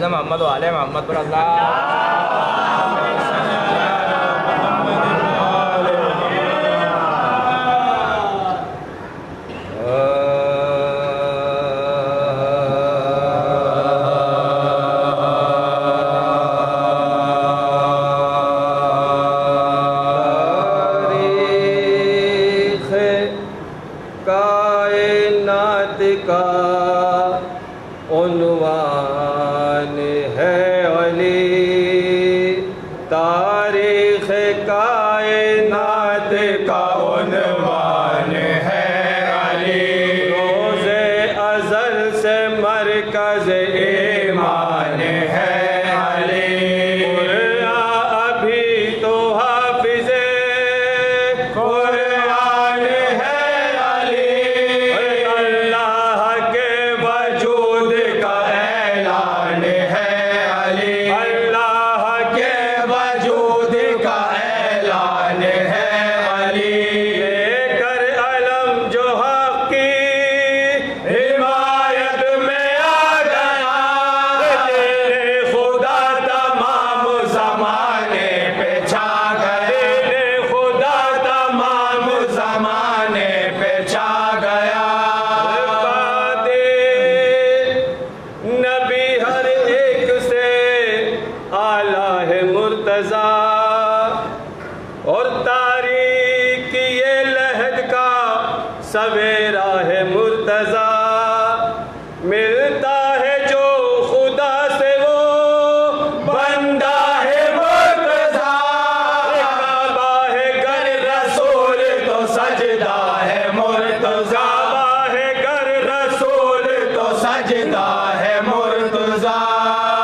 محمد و آل محمد پر اللہ کائنات کائنات کا عنوان ہے علی، تاریخ کائنات کا عنوان ہے علی، روز ازل سے مرکز ایمان ہے علی، ابھی تو حافظ قرآن ہے علی، اللہ کے وجود کا اعلان ہے علی، اللہ کے وجود کا اعلان ہے علی، لے کر علم جو حق کی حمایت میں آ گیا، تیرے خدا تمام زمانے پہ چھا گیا، تیرے خدا تمام زمانے پہ چھا گیا، نبی ہر ایک سے اعلیٰ ہے مرتضیٰ، اور تاریخ یہ لحد کا سویرا ہے مرتضیٰ، ملتا ہے جو خدا سے وہ بندہ ہے مرتضیٰ، کعبہ ہے گر رسول تو سجدہ ہے مرتضیٰ، کعبہ ہے گر رسول تو سجدہ ہے مرتضیٰ،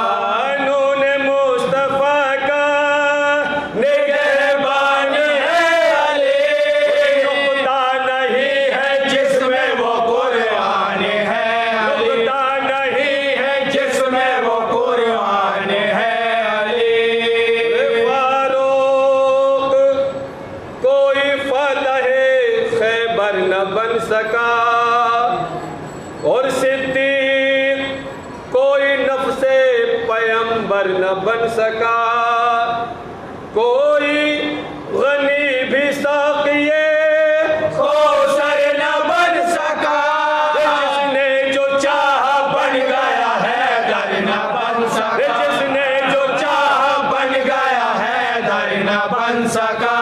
قانون مصطفیٰ کا نگہبان ہے علی، نقطہ نہیں ہے جس میں وہ قرآن ہے علی، نقطہ نہیں ہے جس میں وہ قرآن ہے علی، فاروق کوئی فتح خیبر نہ بن سکا، اور صدیق کوئی نفس پیمبر نہ بن سکا، کوئی غنی بھی ساقیے کوثر نہ بن سکا، جس نے جو چاہا بن گیا ہے در نہ بن سکا، جس نے جو چاہا بن گیا ہے در نہ بن سکا،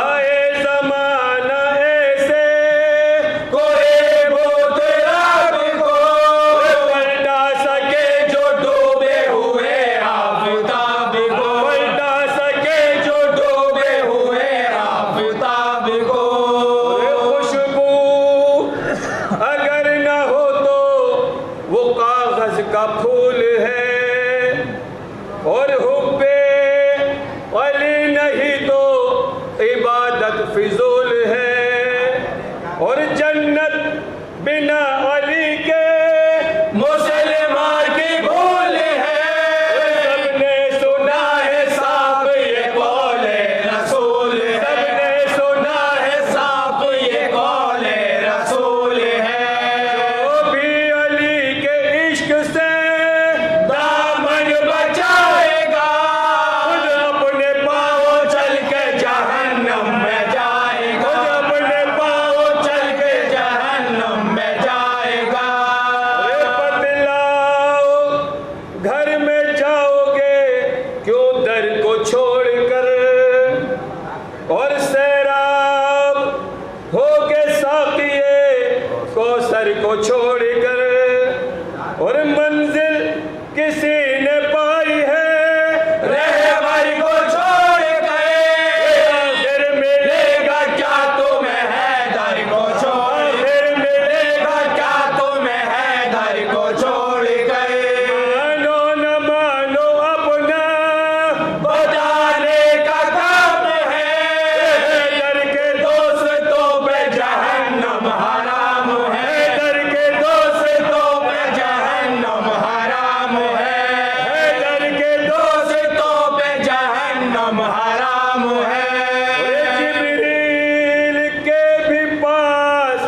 آئے زمانہ ایسے کوئی بت رب کو پلٹا سکے جو ڈوبے ہوئے آفتاب کو، پلٹا سکے جو ڈوبے ہوئے آفتاب کو، خوشبو اگر نہ ہو تو وہ کاغذ کا پھول ہے، اور حب علی نہیں تو عبادت فضول ہے، اور جنت بنا علی کے مسلمان کی بھول ہے، سب نے سنا ہے صاحب یہ قول رسول ہے، سب نے سنا ہے صاحب یہ قول رسول ہے، جو بھی علی کے عشق سے دامن بچائے گا، خود اپنے پاؤں چل کے جہنم میں جائے گا، خود اپنے پاؤں چل کے جہنم میں جائے گا، بتلاؤ گھر میں جاؤ گے کیوں در کو چھوڑ کر، اور سیراب ہوگے ساقیے کوثر کو چھوڑ کر، اور منزل کسی نے پائی ہے رہبر کو چھوڑ گئے، آخر ملے گا کیا تمہیں حیدر کو چھوڑ، آخر ملے گا کیا تمہیں حیدر کو چھوڑ گئے، مانو نہ مانو اپنا بتانے کا کام ہے، حیدر کے دوستوں پہ جہنم حرام ہے، حیدر کے دوستوں پہ جہنم حرام ہے، حیدر کے دوستوں پہ جہنم حرام ہے، جبریل کے بھی پاس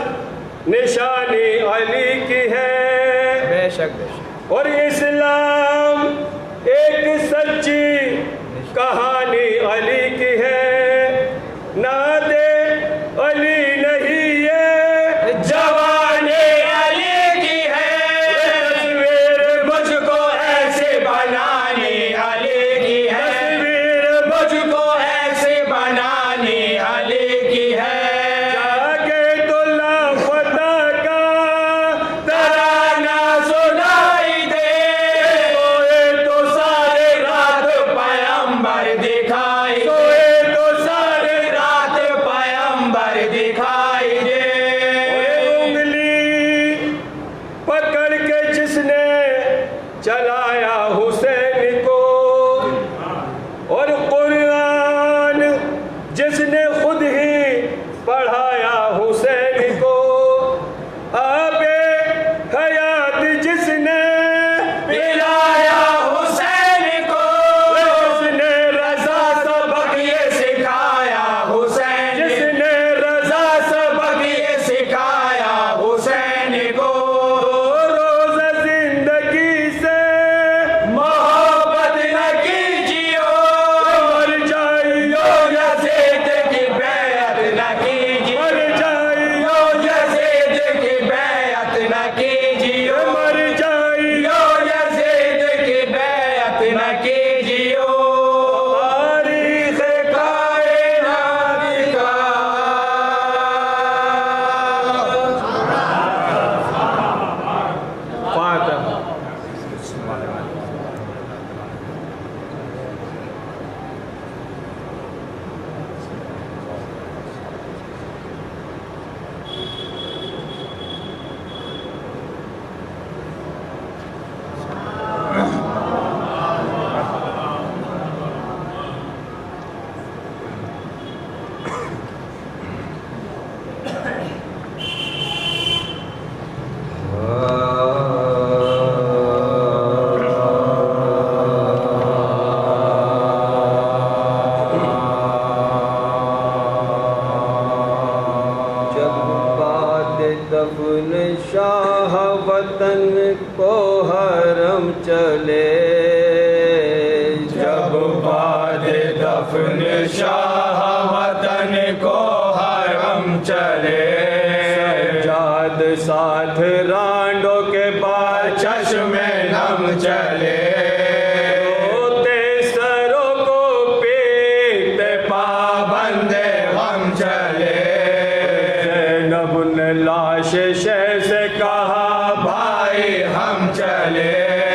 نشانی علی کی ہے، بے شک بے شک، اور اسلام ایک سچی کہانی علی کی ہے، ناد علی نہیں یہ جوان علی کی ہے، تصویر مجھ کو ایسے بنانی علی کی ہے، تصویر مجھ کو ایسے بنانی علی کی ہے، جا کے تو لاپتہ دفن شاہ وطن کو حرم چلے جب بعد دفن شاہ وطن کو حرم چلے سجاد ساتھ رانڈوں کے بعد چشم نم چلے ہوتے سروں کو پیتے پابند غم چلے زینب نے لاش شہ سے کہا بھائی ہم چلے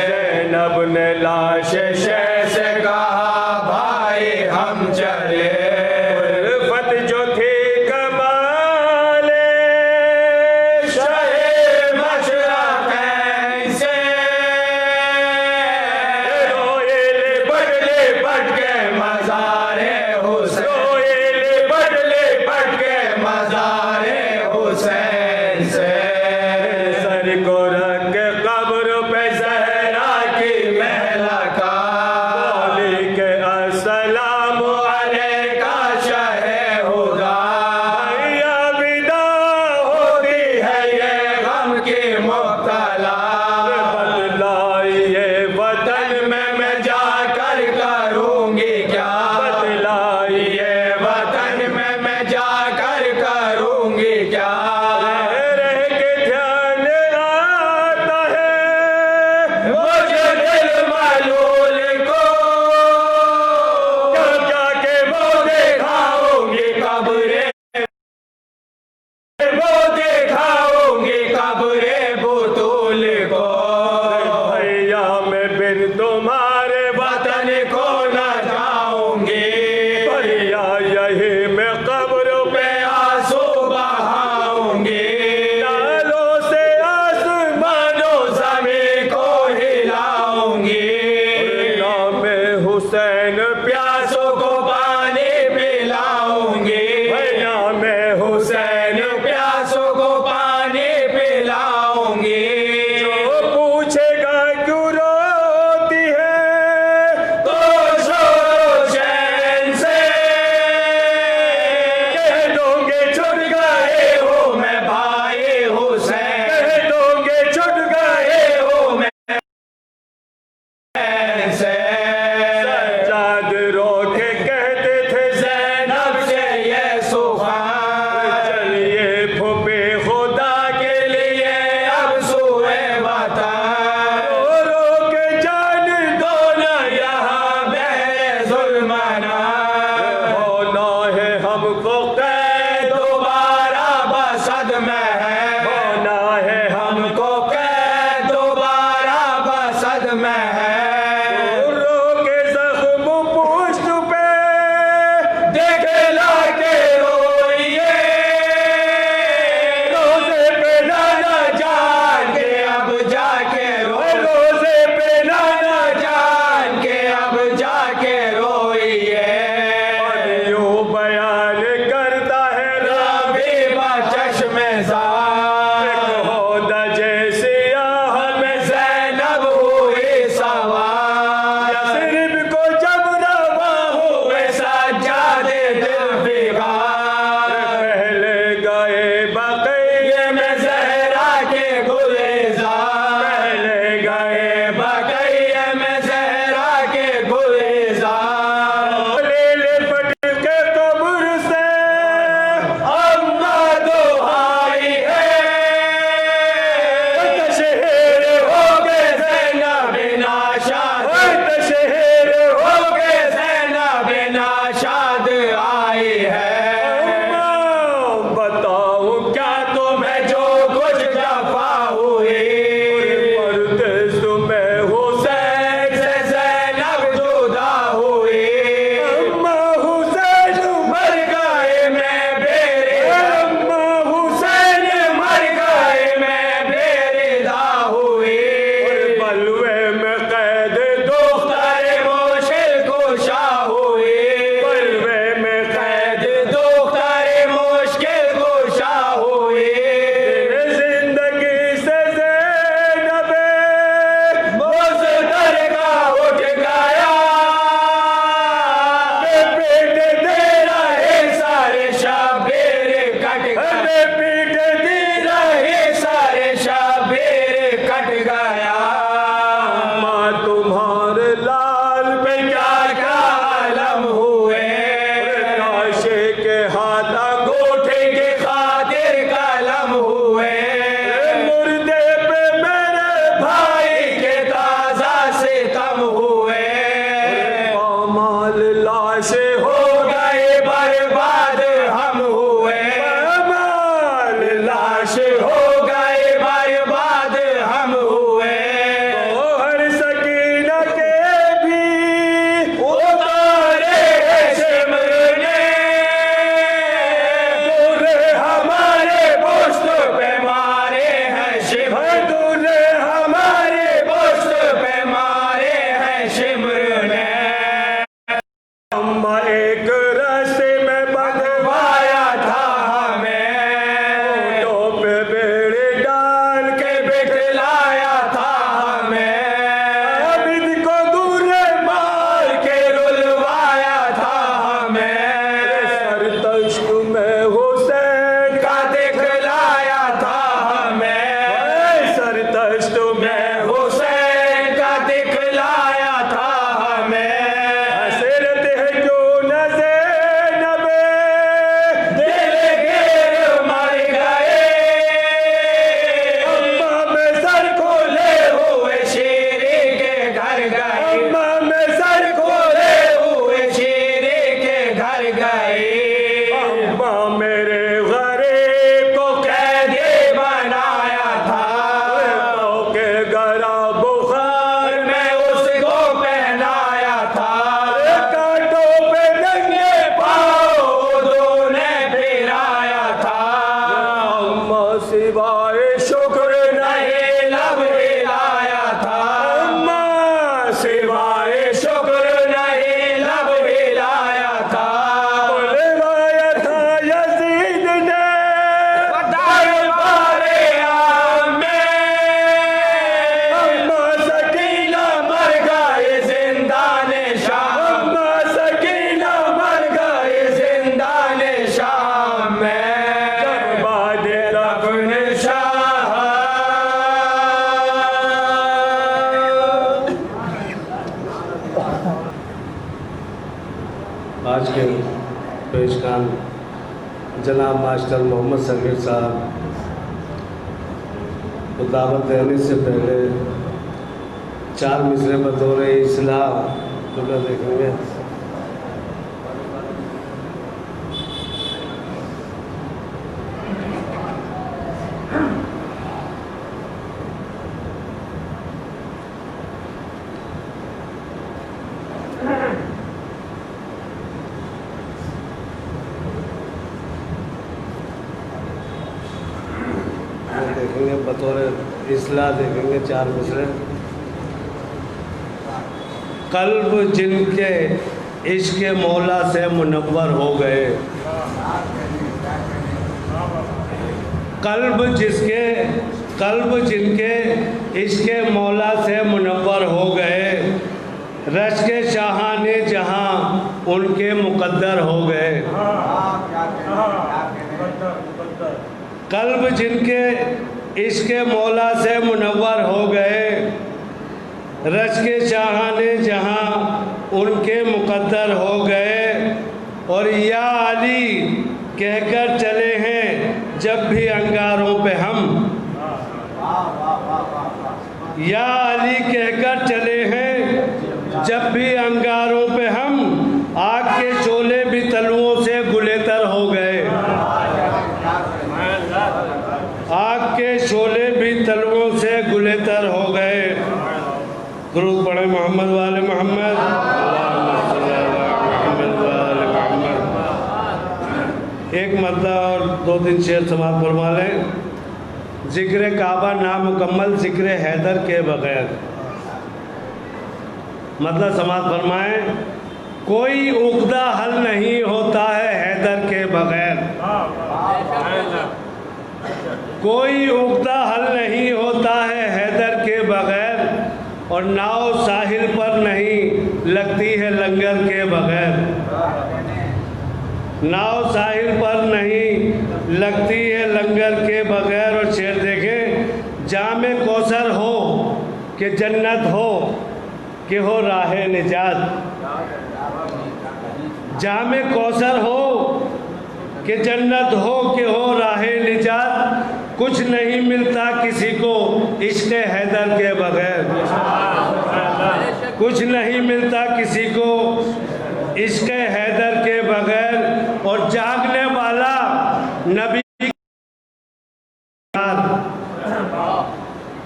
زینب نے لاش شہ سے کہا بھائی ہم چلے الفت جو تھی کمال شہ مشرقین سے روئے لپٹ کے مزار حسین روئے لپٹ کے مزار حسین سے سر کو رکھ کے قبر پہ زہرا کی محل کا پیشکان جناب ماسٹر محمد صغیر صاحب کو دعوت دینے سے پہلے 4 مصرے بطور اصلاح جملہ دیکھیں گے۔ دیکھیں گے بطور اصلاح دیکھیں گے 4 مصرے۔ قلب جن کے عشق مولا سے منور ہو گئے، قلب جن کے عشق مولا سے منور ہو گئے، رشک شاہان جہاں ان کے مقدر ہو گئے۔ قلب جن کے عشق مولا سے منور ہو گئے، رشک شاہان جہاں ان کے مقدر ہو گئے، اور یا علی کہہ کر چلے ہیں جب بھی انگاروں پہ ہم، یا علی کہہ کر چلے ہیں جب بھی انگاروں پہ ہم، آگ کے شعلے بھی تلوؤں سے گلیتر ہو گئے، آگ کے شعلے بھی تلوؤں سے گلیتر ہو گئے۔ درود پڑھیں محمد وآل محمد، اللہم صلی علی محمد وآل محمد۔ ایک مرتبہ اور 2-3 شعر سماعت فرما لیں۔ ذکر کعبہ نامکمل ذکر حیدر کے بغیر، مطلب سماعت فرمائیں، کوئی عقدہ حل نہیں ہوتا ہے حیدر کے بغیر، کوئی عقدہ حل نہیں ہوتا ہے حیدر کے بغیر، اور ناؤ ساحل پر نہیں لگتی ہے لنگر کے بغیر، ناؤ ساحل پر نہیں لگتی ہے لنگر کے بغیر۔ اور شعر دیکھیں، جام کوثر ہو کہ جنت ہو کہ ہو راہ نجات، جام کوثر ہو کہ جنت ہو کہ ہو راہ نجات، کچھ نہیں ملتا کسی کو عشق حیدر کے بغیر، کچھ نہیں ملتا کسی کو عشق حیدر کے بغیر۔ اور جاگنے والا نبی،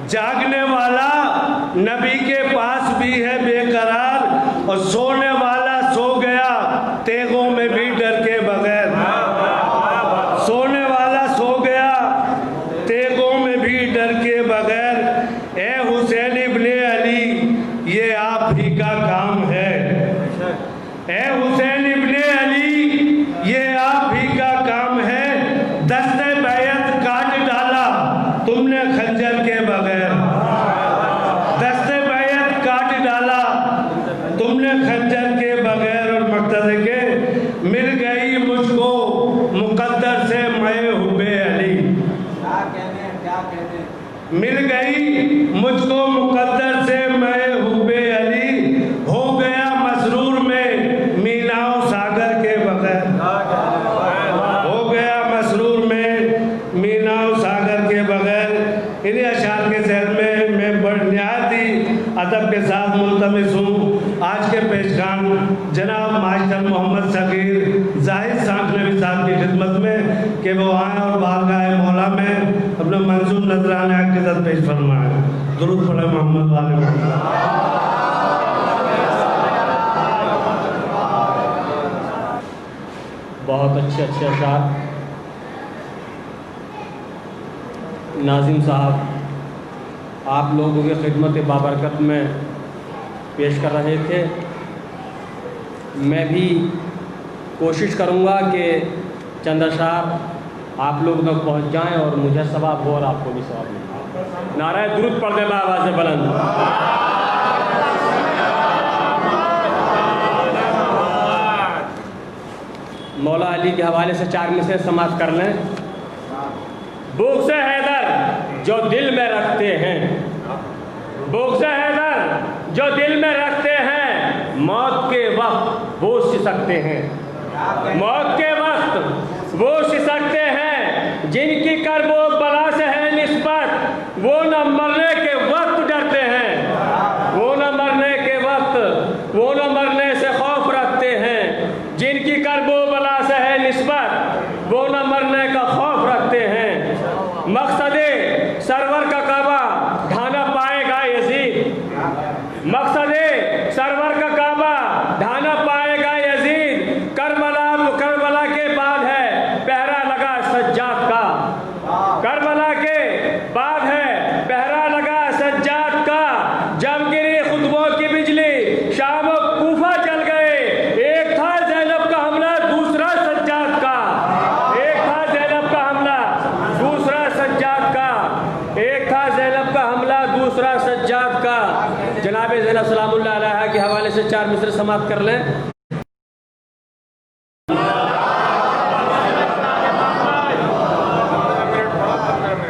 جاگنے والا نبی کے پاس بھی ہے بے قرار، اور سونے والا سو گیا تیغوں میں بھی ڈر کے بغیر، سونے والا سو گیا تیغوں میں بھی ڈر کے بغیر۔ اے حسین ابن علی یہ آپ ہی کا کام ہے، اے حسین ابن علی یہ آپ ہی کا کام ہے، دست بیعت کاٹ ڈالا تم نے خنجر کے بغیر، دست بیعت کاٹ ڈالا تم نے خنجر کے بغیر۔ اور مقصد ہے کہ مل گئی مجھ کو مقدر سے میں حب علی، مل گئی مجھ کو مقدر سے میں حب علی، ہو گیا مسرور میں میناؤ ساگر کے بغیر، ہو گیا مسرور میں میناؤ ساگر کے بغیر۔ انہیں اشعار کے ذہن میں نہایت ہی ادب کے ساتھ ملتمس ہوں آج کے پیشکان جناب ماسٹر محمد صغیر زاہد سانکھلوی صاحب کی خدمت میں کہ وہ آئیں اور بارگاہ مولا میں اپنا منظور نذرانہ عقیدت پیش فرمائیں۔ درود پڑھیں محمد وآل محمد۔ بہت اچھے اشعار ناظم صاحب آپ لوگوں کی خدمت بابرکت میں پیش کر رہے تھے۔ میں بھی کوشش کروں گا کہ چند اشعار آپ لوگوں تک پہنچ جائیں اور مجھے ثواب ہو اور آپ کو بھی ثواب ملے۔ نعرہ درود پڑھ دیں آواز بلند۔ مولا علی کے حوالے سے 4 مصرے سماعت کر لیں۔ بغض حیدر جو دل میں رکھتے ہیں، بغض حیدر جو دل میں رکھتے ہیں، موت کے وقت بوجھ سکتے ہیں، موت کے وقت وہ سسکتے ہیں جن کی کرب و بلا سے ہے نسبت، وہ نہ مرنے کے وقت ڈرتے ہیں، وہ نہ مرنے کے وقت، وہ نہ مرنے سے خوف رکھتے ہیں، جن کی کرب و بلا سے ہے نسبت، وہ نہ مرنے کا خوف رکھتے ہیں۔ مقصد سرور کا کعبہ ڈھانا پائے گا یزید، مقصد سرور کا کعبہ ڈھانا پائے گا یزید، کربلا کے بعد ہے پہرا لگا سجاد کا، کربلا کے بعد ہے پہرا لگا سجاد کا، جب گری خطبوں کی بجلی شام و کوفہ جل گئے، ایک تھا زینب کا حملہ دوسرا سجاد کا، ایک تھا زینب کا حملہ دوسرا سجاد کا، ایک تھا زینب کا حملہ دوسرا سجاد کا۔ جناب زینب سلام اللہ علیہ کے حوالے سے 4 مصرع سماعت کر لیں۔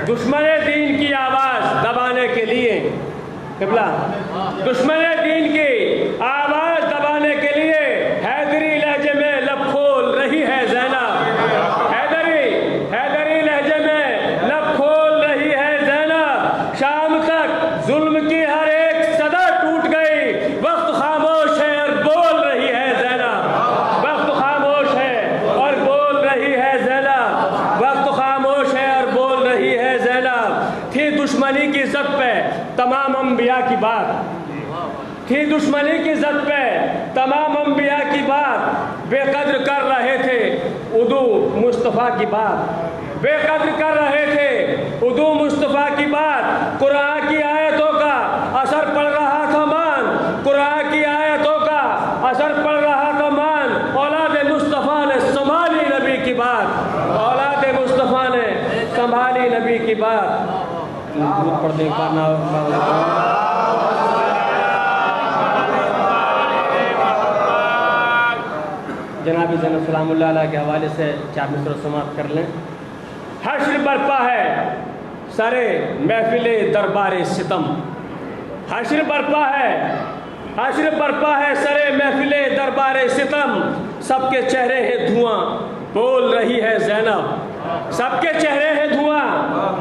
دشمن دین کی آواز دبانے کے لیے قبلہ، دشمن دین کی آواز دبانے کے لیے حیدری لہجے میں لب کھول رہی ہے زینب، حیدری لہجے میں لب کھول رہی ہے زینب، شام تک ظلم کی ہر ایک صدا ٹوٹ گئی، وقت خاموش ہے اور بول رہی ہے زینب، وقت خاموش ہے اور بول رہی ہے زینب، وقت خاموش ہے اور بول رہی ہے زینب۔ تھی دشمنی کی زد پہ تمام انبیاء کی بات، تھی دشمنی کی زد پہ تمام انبیاء کی بات، بے قدر کر رہے تھے ادو مصطفیٰ کی بات، بے قدر کر رہے تھے ادو مصطفیٰ کی بات، قرآن کی آیتوں کا اثر پڑ رہا تھا مان، قرآن کی آیتوں کا اثر پڑ رہا تھا مان، اولاد مصطفیٰ نے سنبھالی نبی کی بات، اولاد مصطفیٰ نے سنبھالی نبی کی بات۔ درود پڑھ دیں پڑھنا جناب زینب سلام اللہ علیہ کے حوالے سے 4 مصرع سماعت کر لیں۔ حشر برپا ہے سرے محفل دربار ستم، حشر برپا ہے، حشر برپا ہے سرے محفل دربار ستم، سب کے چہرے ہیں دھواں بول رہی ہے زینب، سب کے چہرے ہیں دھواں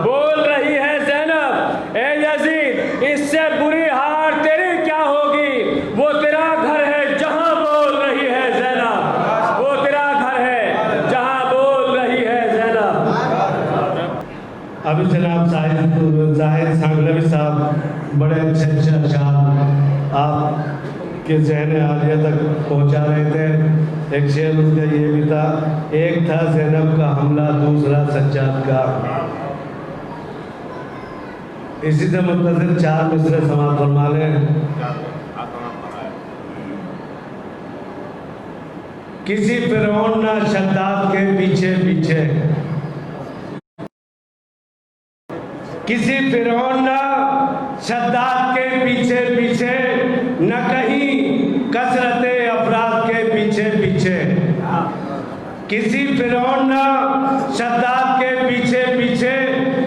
بول رہی ہے زینب، اے یزید اس سے بری ہار تیری کیا ہوگی، وہ تیرا گھر ہے جہاں بول رہی ہے زینب، وہ تیرا گھر ہے جہاں بول رہی ہے زینب۔ ابھی جناب زاہد سانگلوی صاحب بڑے اچھے اشعار آپ کے ذہن عالیہ تک پہنچا رہے تھے۔ ایک شعر ان کا یہ بھی تھا، ایک تھا زینب کا حملہ دوسرا سجاد کا۔ اسی سے متصل 4 مصرع سماعت فرما لیں۔ کسی فرعون نہ شداد کے پیچھے پیچھے، کسی فرعون نہ شداد کے پیچھے پیچھے، نہ کہیں کثرت افراد کے پیچھے پیچھے، کسی فرعون نہ شداد کے پیچھے پیچھے،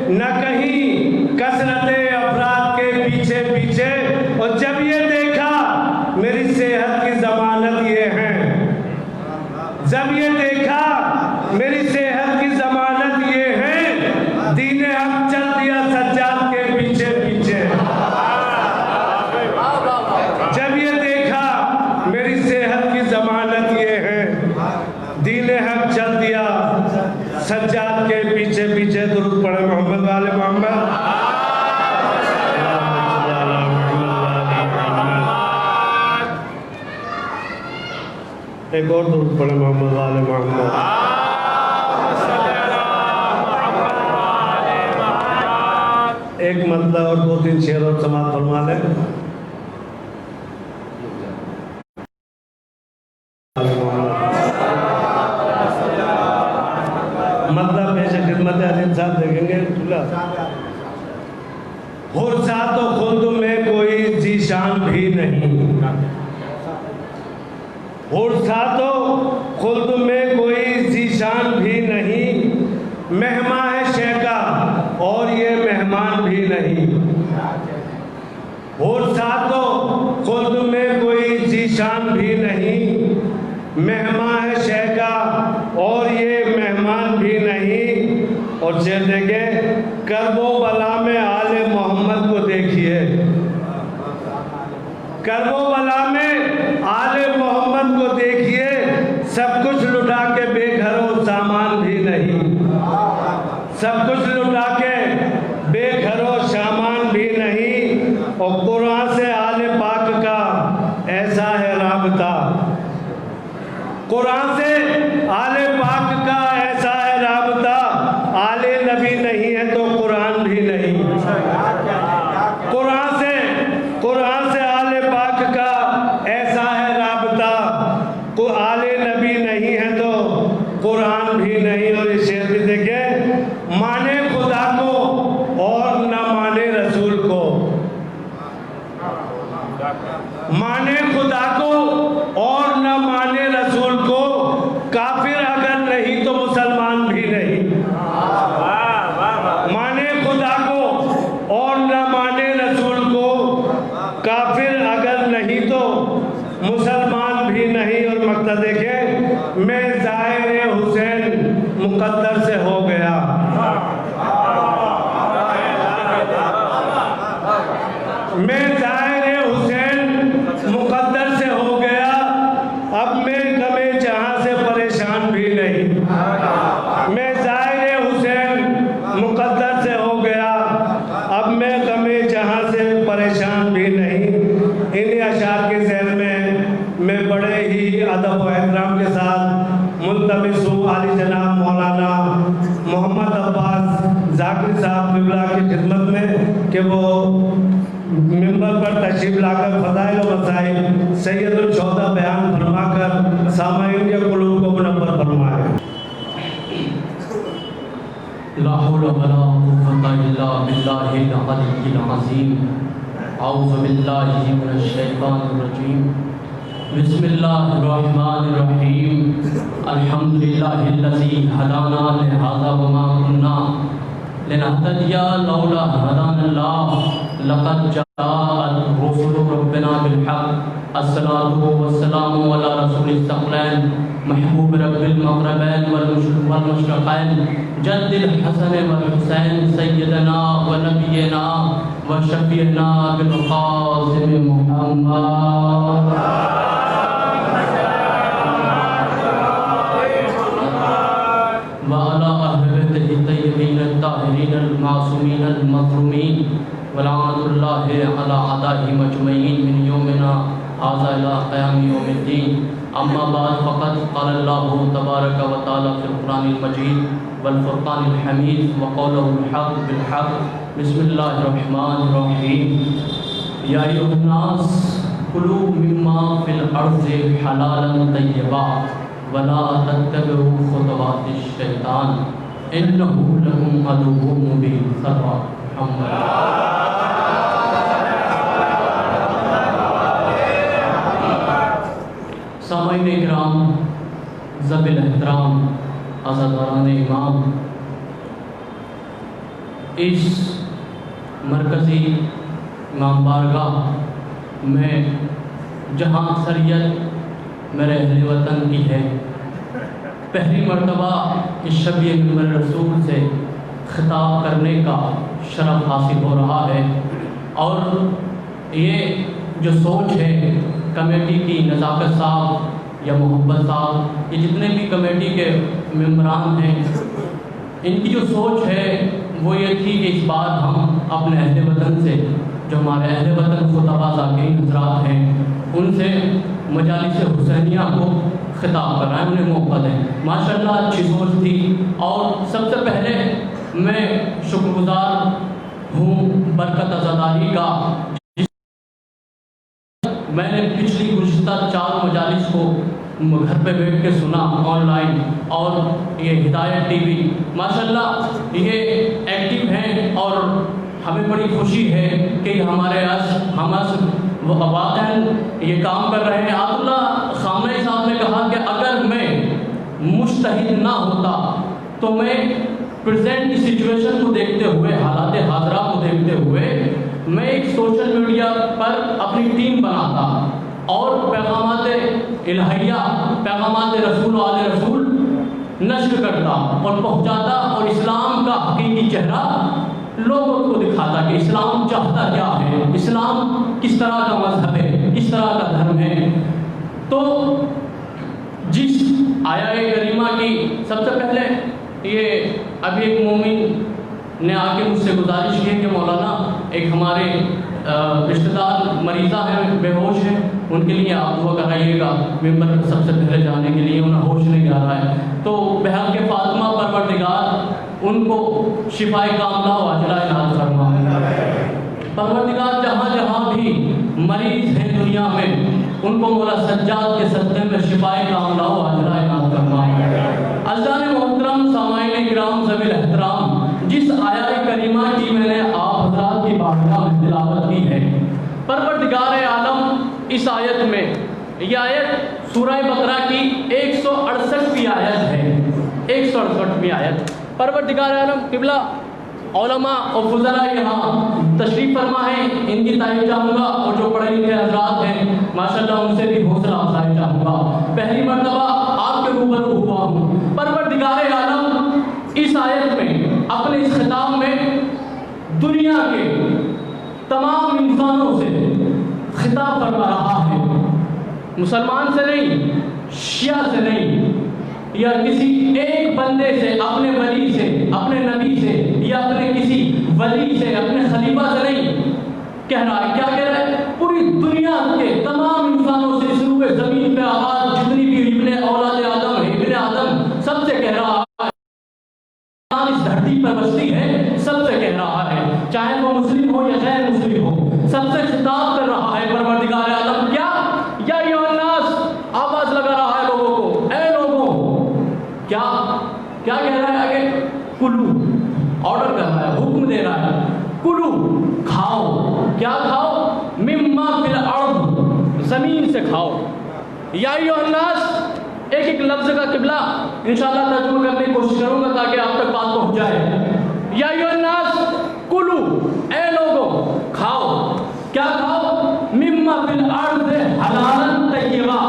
نہ کہیں کثرت افراد کے پیچھے پیچھے، اور جب یہ دیکھا میری صحت کی ضمانت یہ ہے، جب یہ دیکھا میری صحت کی ضمانت یہ ہے، دین حق چل دیا سجاد کے پیچھے پیچھے، جب یہ دیکھا میری صحت کی ضمانت یہ ہے، دین حق چل دیا سجاد کے پیچھے پیچھے۔ درود پڑھے محمد والے محمد۔ ایک اور درود پڑھے محمد والے محمد۔ ایک مطلب اور 2-3 شعر اور سماعت فرما لیں۔ مطلب پیش خدمت عظیم صاحب دیکھیں گے۔ حرسات و خلد میں کوئی ذیشان بھی نہیں، حرسات و خلد میں کوئی ذیشان بھی نہیں، مہمان ہے شیخا اور یہ مہمان بھی نہیں، حرسات و خلد میں کوئی ذیشان بھی نہیں، مہمان ہے شیخا اور شعر دیکھیں، کرب و بلا میں آل محمد کو دیکھیے، کرب و بلا میں آل محمد کو دیکھیے، سب کچھ لٹا کے بے گھر و سامان بھی نہیں، سب کچھ لٹا کے بے گھر و سامان بھی نہیں، اور قرآن سے آل پاک کا ایسا ہے رابطہ، قرآن سے آل پاک کا ایسا ہے رابطہ، آل نبی نہیں ہے تو قرآن بھی نہیں، قرآن سے آل پاک کا ایسا ہے رابطہ، آل نبی نہیں ہے تو قرآن بھی نہیں۔ اور اس شعر بھی دیکھیں، مانے خدا کو اور نہ مانے رسول کو، مانے خدا کو اور نہ مانے رسول کو، کافر اگر نہیں تو مسلمان بھی نہیں، مانے خدا کو اور نہ مانے رسول کو، کافر اگر نہیں تو مسلمان بھی نہیں۔ اور مقصد دیکھیں، میں ظاہر حسین مقدر سے ہو گیا، میں ظاہر حسین مقدر سے ہو گیا، اب میں غم جہاں سے پریشان بھی نہیں، میں ظاہر حسین مقدر سے ہو گیا، اب میں غم جہاں سے پریشان بھی نہیں۔ انہی اشعار کے ذہن میں بڑے ہی ادب و احترام کے ساتھ ملتمس ہوں عالی جناب مولانا محمد عباس ذاکری صاحب قبلہ کی خدمت میں کہ وہ ممبر پر تشریف لا کر فضائل و مسائل سید الشہداء بیان فرما کر سامعین کے قلوب کو منور فرمائے۔ لا حول ولا قوة الا بالله العلي العظيم اعوذ بالله من الشيطان الرجيم بسم الله الرحمن الرحيم الحمد لله الذي هدانا لهذا وما كنا لنهتدي لولا هدانا الله لقد جاءت رسل ربنا بالحق الصلاة والسلام على رسول الثقلين محبوب رب المغربين والمشرقين جد الحسن والحسين سيدنا ونبينا وشفيعنا بالقاسم محمد وعلى أهل بيته الطيبين الطاهرين المعصومين المظلومين ولعنة الله على أعدائهم أجمعين من يومنا هذا إلى قيام يوم الدين أما بعد فقد قال الله تبارك وتعالى في القرآن المجيد والفرقان الحميد وقوله الحق بالحق بسم الله الرحمن الرحيم يا أيها الناس كلوا مما في الأرض حلالا طيبا ولا تتبعوا خطوات الشيطان إنه لكم عدو مبين صدق محمد۔ سامعین اکرام، ذوی الاحترام، عزاداران امام، اس مرکزی امام بارگاہ میں جہاں اکثریت میرے اہل وطن کی ہے، پہلی مرتبہ اس شبیہ ممبر رسول سے خطاب کرنے کا شرف حاصل ہو رہا ہے، اور یہ جو سوچ ہے کمیٹی کی نزاکت صاحب یا محبت صاحب، یہ جتنے بھی کمیٹی کے ممبران ہیں، ان کی جو سوچ ہے وہ یہ تھی کہ اس بار ہم اپنے اہل وطن سے، جو ہمارے اہل وطن خطبہ ذاکرین حضرات ہیں، ان سے مجالس حسینیہ کو خطاب کرائیں، انہیں موقع دیں۔ ماشاءاللہ اچھی سوچ تھی، اور سب سے پہلے میں شکر گزار ہوں برکت عزاداری کا، میں نے پچھلی گزشتہ 4 مجالس کو گھر پہ بیٹھ کے سنا آن لائن، اور یہ ہدایت ٹی وی ماشاءاللہ یہ ایکٹیو ہیں، اور ہمیں بڑی خوشی ہے کہ ہمارے ہم واقعاً یہ کام کر رہے ہیں۔ عطا اللہ خامنئی صاحب نے کہا کہ اگر میں مجتہد نہ ہوتا تو میں پریزنٹ کی سچویشن کو دیکھتے ہوئے، حالات حاضرہ کو دیکھتے ہوئے، میں ایک سوشل میڈیا پر اپنی ٹیم بناتا اور پیغامات الہیہ، پیغامات رسول و آل رسول نشر کرتا اور پہنچاتا اور اسلام کا حقیقی چہرہ لوگوں کو دکھاتا کہ اسلام چاہتا کیا ہے، اسلام کس طرح کا مذہب ہے، کس طرح کا دھرم ہے۔ تو جس آیہ کریمہ کی سب سے پہلے یہ ابھی ایک مومن نے آ کے مجھ سے گزارش کی کہ مولانا ایک ہمارے رشتہ دار مریضہ ہیں، بے ہوش ہیں، ان کے لیے آپ دعا کرائیے گا ممبر پر سب سے پہلے جانے کے لیے، انہیں ہوش نہیں آ رہا ہے۔ تو بحق فاطمہ پروردگار ان کو شفائے کاملہ و عاجلہ عنایت فرما۔ پروردگار جہاں جہاں بھی مریض ہیں دنیا میں ان کو مولا سجاد کے صدقے میں شفائے کاملہ و عاجلہ عنایت فرما۔ عزیزان محترم، سامعین کرام، ذوی الاحترام، جس آیہ کریمہ کی میں نے آپ حضرات کی بارگاہ میں تلاوت کی ہے، پروردگار عالم اس آیت میں، یہ آیت سورہ بقرہ کی 168ویں آیت ہے، 168ویں آیت۔ پروردگار عالم قبلہ علماء اور فضلاء یہاں تشریف فرما ہے، ان کی تعریف چاہوں گا، اور جو پڑھے لکھے حضرات ہیں ماشاءاللہ ان سے بھی حوصلہ افزائی چاہوں گا۔ پہلی مرتبہ آپ کے روبرو ہوا ہوں۔ پروردگار عالم اس آیت میں اپنے اس خطاب میں دنیا کے تمام انسانوں سے خطاب فرما رہا ہے، مسلمان سے نہیں، شیعہ سے نہیں، یا کسی ایک بندے سے، اپنے ولی سے، اپنے نبی سے، یا اپنے کسی ولی سے، اپنے خلیفہ سے نہیں کہہ رہا ہے۔ کیا کہہ رہا ہے؟ پوری دنیا کے تمام انسانوں سے، اس روئے زمین پہ آباد جتنی بھی ابن اولاد آدم ہے، ابن آدم، سب سے کہہ رہا ہے، اس دھرتی پر بستی ہے، سب سے کہہ رہا ہے، چاہے وہ مسلم ہو یا غیر مسلم ہو، سب سے خطاب کر رہا ہے پروردگار عالم۔ کیا؟ یا ایھا الناس، آواز لگا رہا ہے لوگوں کو، اے لوگوں، کیا کہہ رہا ہے آگے؟ کلو، آرڈر کر رہا ہے، حکم دے رہا ہے، کلو، کھاؤ۔ کیا کھاؤ؟ مما فی الارض، زمین سے کھاؤ۔ یا ایھا الناس، ایک ایک لفظ کا قبلہ انشاءاللہ ترجمہ کرنے کی کوشش کروں گا تاکہ آپ تک بات پہنچ جائے۔ یا ایھا الناس کلو، اے لوگوں کھاؤ۔ کیا کھاؤ؟ مما فی الارض حلالا طیبا،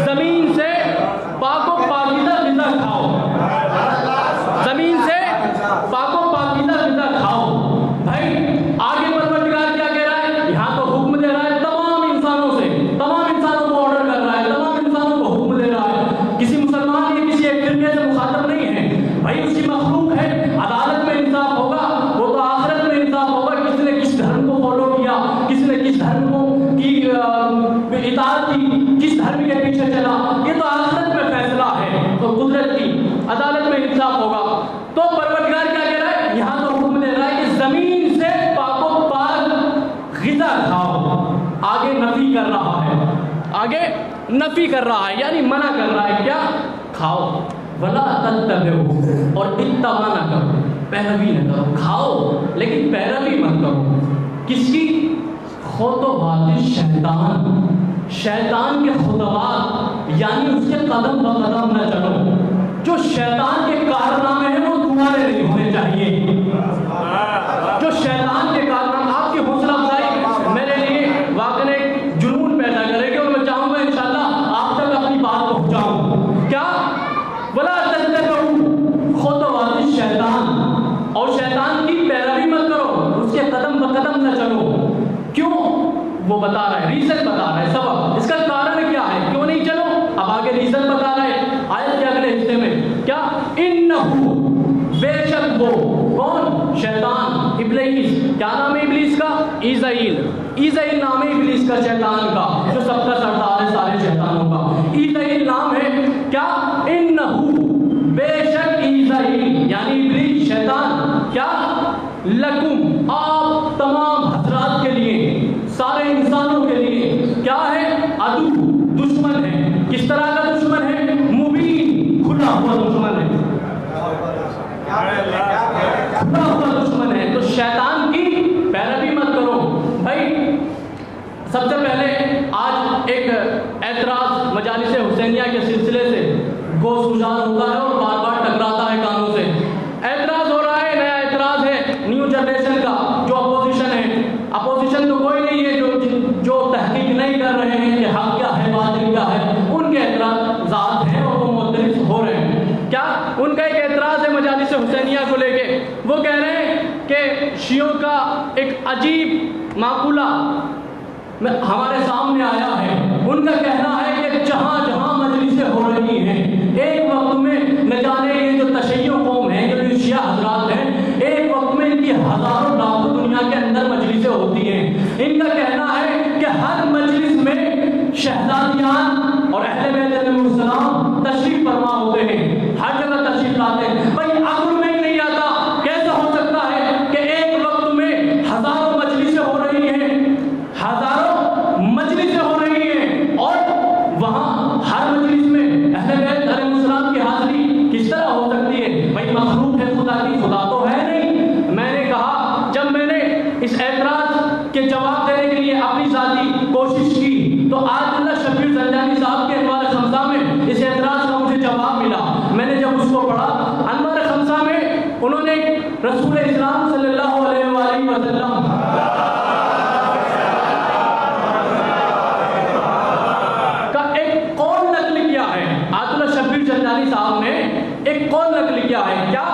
زمین سے پاک و پاکیزہ غذا کھاؤ، زمین سے پاک و پاکیزہ غذا کھاؤ۔ بھائی آگے پروردگار کیا کہہ رہا ہے؟ یہاں تو حکم دے رہا ہے تمام انسانوں سے، تمام انسانوں کو آرڈر کر رہا ہے، تمام انسانوں کو حکم دے رہا ہے، کسی مسلمان یا کسی ایک فرقے سے مخاطب نہیں ہے۔ بھائی اس کی مخلوق ہے، عدالت میں انصاف ہوگا، وہ تو آخرت میں انصاف ہوگا، کس نے کس دھرم کو فالو کیا، کس نے کس دھرم کو کی اطاعت کی، کس دھرم کے پیچھے چلا، یہ تو آخرت میں فیصلہ ہے، تو قدرت کی عدالت میں انصاف ہوگا۔ تو پروردگار کیا کہہ رہا ہے؟ یہاں تو حکم دے رہا ہے کہ زمین سے پاک و پاک غذا کھاؤ۔ آگے نفی کر رہا ہے، آگے نفی کر رہا ہے، یعنی منع کر رہا ہے، کیا؟ کھاؤ۔ ولا تتبعوا، اور اتباع نہ کرو، پیروی نہ کرو، کھاؤ لیکن پیروی مت کرو۔ کس کی؟ خطوات شیطان، شیطان کے خطوات، یعنی اس کے قدم بقدم نہ چلو۔ جو شیطان کے کارنامے ہیں وہ تمہارے نہیں ہونے چاہیے، جو شیطان کے کارنامے، آپ کی حوصلہ افزائی میرے لیے واقعی ایک جنون پیدا کرے گی، اور میں چاہوں گا انشاءاللہ آپ تک اپنی بات پہنچاؤں۔ کیا؟ ولا تتبعوا خطوات الشیطان، اور شیطان کی پیروی مت کرو، اس کے قدم بقدم نہ چلو۔ کیوں؟ وہ بتا رہا ہے، ریزن بتا رہا ہے، سبب، اس کا کارن کیا ہے، کیوں نہیں چلو؟ اب آگے ریزن بتا رہا ہے آیت کے اگلے حصے میں، کیا؟ انہو، بے شک وہ، کون؟ شیطان، ابلیس۔ کیا نام ہے ابلیس کا؟ ایزائیل، ایزائیل نام ہے ابلیس کا، شیطان کا، جو سب کا سردار ہے سارے شیطانوں کا، ایزائیل نام ہے۔ کیا؟ انہو، بے شک ایزائیل یعنی ابلیس، شیطان، کیا؟ لکم، آپ تمام حضرات کے لیے، سارے انسانوں کے لیے کیا ہے؟ عدو، دشمن ہے۔ کس طرح کا دشمن ہے؟ مبین، کھلا ہوا دشمن ہے، کھلا ہوا دشمن ہے۔ تو شیطان کی پیروی مت کرو۔ بھائی سب سے پہلے آج ایک اعتراض مجالس حسینیہ کے سلسلے سے گوش گزار ہوتا ہے اور بار بار ٹکراتا ہے کانوں سے۔ اعتراض ہو رہا ہے، نیا اعتراض ہے نیو جنریشن کا، جو اپوزیشن ہے، اپوزیشن تو کوئی نہیں ہے، جو تحقیق نہیں کر رہے ہیں کہ حق کیا ہے باطل کیا ہے، ان کے اعتراضات ہیں اور وہ مختلف ہو رہے ہیں۔ کیا؟ عجیب معقولہ ہمارے سامنے آیا ہے. ان کا کہنا ہے کہ جہاں جہاں مجلسیں ہو رہی ہیں ایک وقت میں نہ جانے یہ جو تشیع قوم ہیں جو شیعہ حضرات ہیں ایک وقت میں ان کی ہزاروں لاکھوں دنیا کے اندر مجلسیں ہوتی ہیں. ان کا کہنا ہے کہ ہر مجلس میں شہزادیان اور اہل بیت علیہ السلام تشریف فرما ہوتے ہیں, ہر جگہ تشریف لاتے ہیں. بھائی عقل میں ہی نہیں آتا کیسا ہو سکتا ہے کہ ایک وقت میں ہزاروں مجلسیں ہو رہی ہیں, ہزاروں مجلسیں ہو رہی ہیں اور وہاں ہر مجلس میں اہل بیت علیہ السلام کی حاضری کس طرح ہو سکتی ہے؟ بھائی مخلوق ہے خدا کی, خدا تو ہے نہیں. میں نے کہا جب میں نے اس اعتراض کے جواب دینے کے لیے اپنی ذاتی کوشش کی تو آج اللہ شبیر زنجانی صاحب کے انوار خمسہ میں اس اعتراض کا مجھے جواب ملا. میں نے جب اس کو پڑھا انوار خمسہ میں انہوں نے رسول اسلام صلی اللہ علیہ وآلہ وسلم کا ایک قول نقل کیا ہے. آج اللہ شبیر زنجانی صاحب نے ایک قول نقل کیا ہے. کیا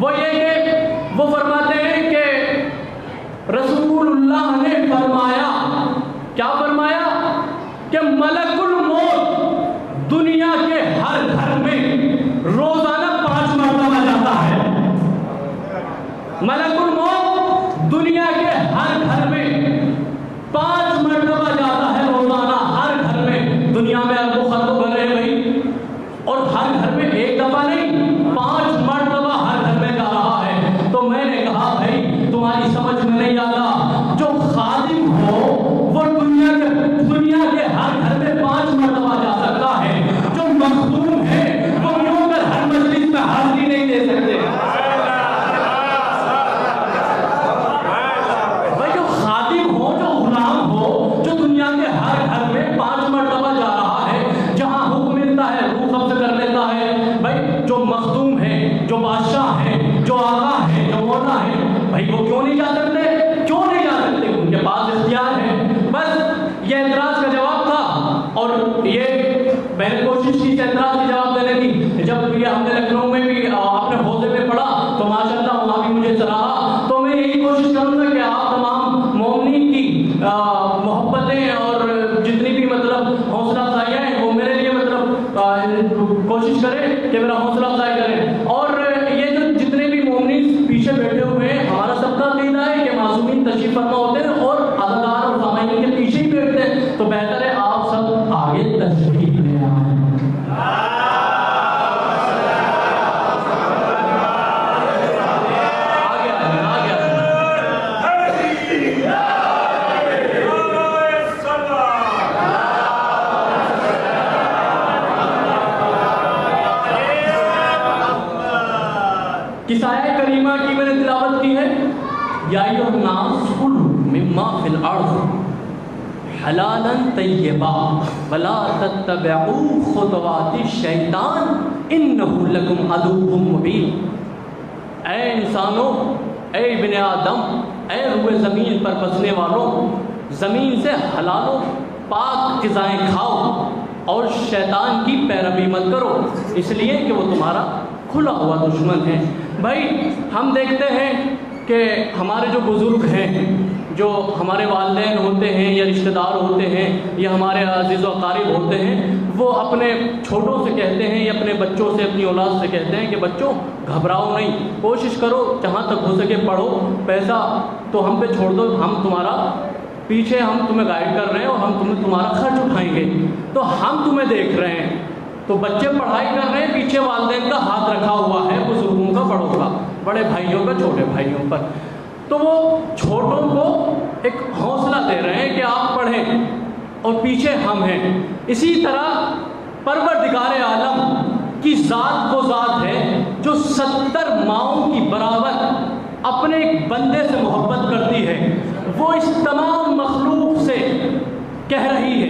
وہ یہ کہ وہ فرماتے ہیں کہ رسول اللہ نے فرمایا, کیا فرمایا کہ ملک الموت دنیا کے ہر گھر میں روزانہ 5 مرتبہ جاتا ہے. ملک الموت دنیا کے ہر گھر میں 5 مرتبہ جاتا ہے روزانہ, ہر گھر میں. دنیا میں ارب و خرب بن رہے ہیں بھائی, اور ہر گھر میں ایک دفعہ نہیں 5 مرتبہ ہر گھر میں جا رہا ہے. تو میں نے کہا بھائی تمہاری سمجھ میں نہیں آتا, جو خادم ہو وہ دنیا کے ہر گھر میں 5 مرتبہ جا سکتا ہے, جو مخدوم ہے وہ کیوں کر ہر مجلس میں حاضری نہیں دے سکتے؟ بھائی جو خادم ہو, جو غلام ہو, جو دنیا کے ہر گھر میں 5 مرتبہ جا رہا ہے, جہاں حکم ملتا ہے روح قبض کر لیتا ہے. بھائی جو مخدوم ہے, جو بادشاہ ہے, جو آقا ہے, جو مولا ہے, بھائی وہ کیوں نہیں جا سکتے؟ کیوں نہیں جا سکتے؟ ان کے پاس اختیار ہے. بس یہ اعتراض کا جواب تھا اور یہ میں نے کوشش کی اعتراض کے جواب دینے کی. جب یہ ہم نے لکھنؤ میں بھی اپنے حوضے میں پڑھا تو ماشاءاللہ وہاں بھی مجھے سراہا. تو میں یہی کوشش کروں گا کہ آپ تمام مومنین کی محبتیں اور جتنی بھی مطلب حوصلہ افزائیاں ہیں وہ میرے لیے مطلب کوشش کریں کہ میرا حوصلہ افزائی کریں. اور یہ جو جتنے بھی مومنین پیچھے بیٹھے ہوئے ہیں, ہمارا سب کا عقیدہ ہے کہ معصومین تشریف فرما ہوتے ہیں اور عزادار اور سامعین کے پیچھے ہی بیٹھتے ہیں. تو بہتر ہے آپ سب آگے تشریف لے آئیں. کس آیت کریمہ کی میں نے تلاوت کی ہے؟ یا ایھا الناس کلوا مما فی الارض حلالا طیبا ولا تتبعوا خطوات الشیطان انہ لکم عدو مبین. اے انسانوں, اے ابن آدم, اے روئے زمین پر بسنے والوں, زمین سے حلال و پاک غذائیں کھاؤ اور شیطان کی پیروی مت کرو, اس لیے کہ وہ تمہارا کھلا ہوا دشمن ہے. بھائی ہم دیکھتے ہیں کہ ہمارے جو بزرگ ہیں, جو ہمارے والدین ہوتے ہیں یا رشتہ دار ہوتے ہیں یا ہمارے عزیز و اقارب ہوتے ہیں, وہ اپنے چھوٹوں سے کہتے ہیں یا اپنے بچوں سے, اپنی اولاد سے کہتے ہیں کہ بچوں گھبراؤ نہیں, کوشش کرو جہاں تک ہو سکے پڑھو, پیسہ تو ہم پہ چھوڑ دو, ہم تمہارا پیچھے ہم تمہیں گائیڈ کر رہے ہیں اور ہم تمہارا خرچ اٹھائیں گے, تو ہم تمہیں دیکھ رہے ہیں. تو بچے پڑھائی کر رہے ہیں, پیچھے والدین کا ہاتھ رکھا ہوا ہے, بزرگوں کا, بڑوں کا, بڑے بھائیوں کا چھوٹے بھائیوں پر. تو وہ چھوٹوں کو ایک حوصلہ دے رہے ہیں کہ آپ پڑھیں اور پیچھے ہم ہیں. اسی طرح پروردگار عالم کی ذات وہ ذات ہے جو 70 ماؤں کی برابر اپنے ایک بندے سے محبت کرتی ہے. وہ اس تمام مخلوق سے کہہ رہی ہے,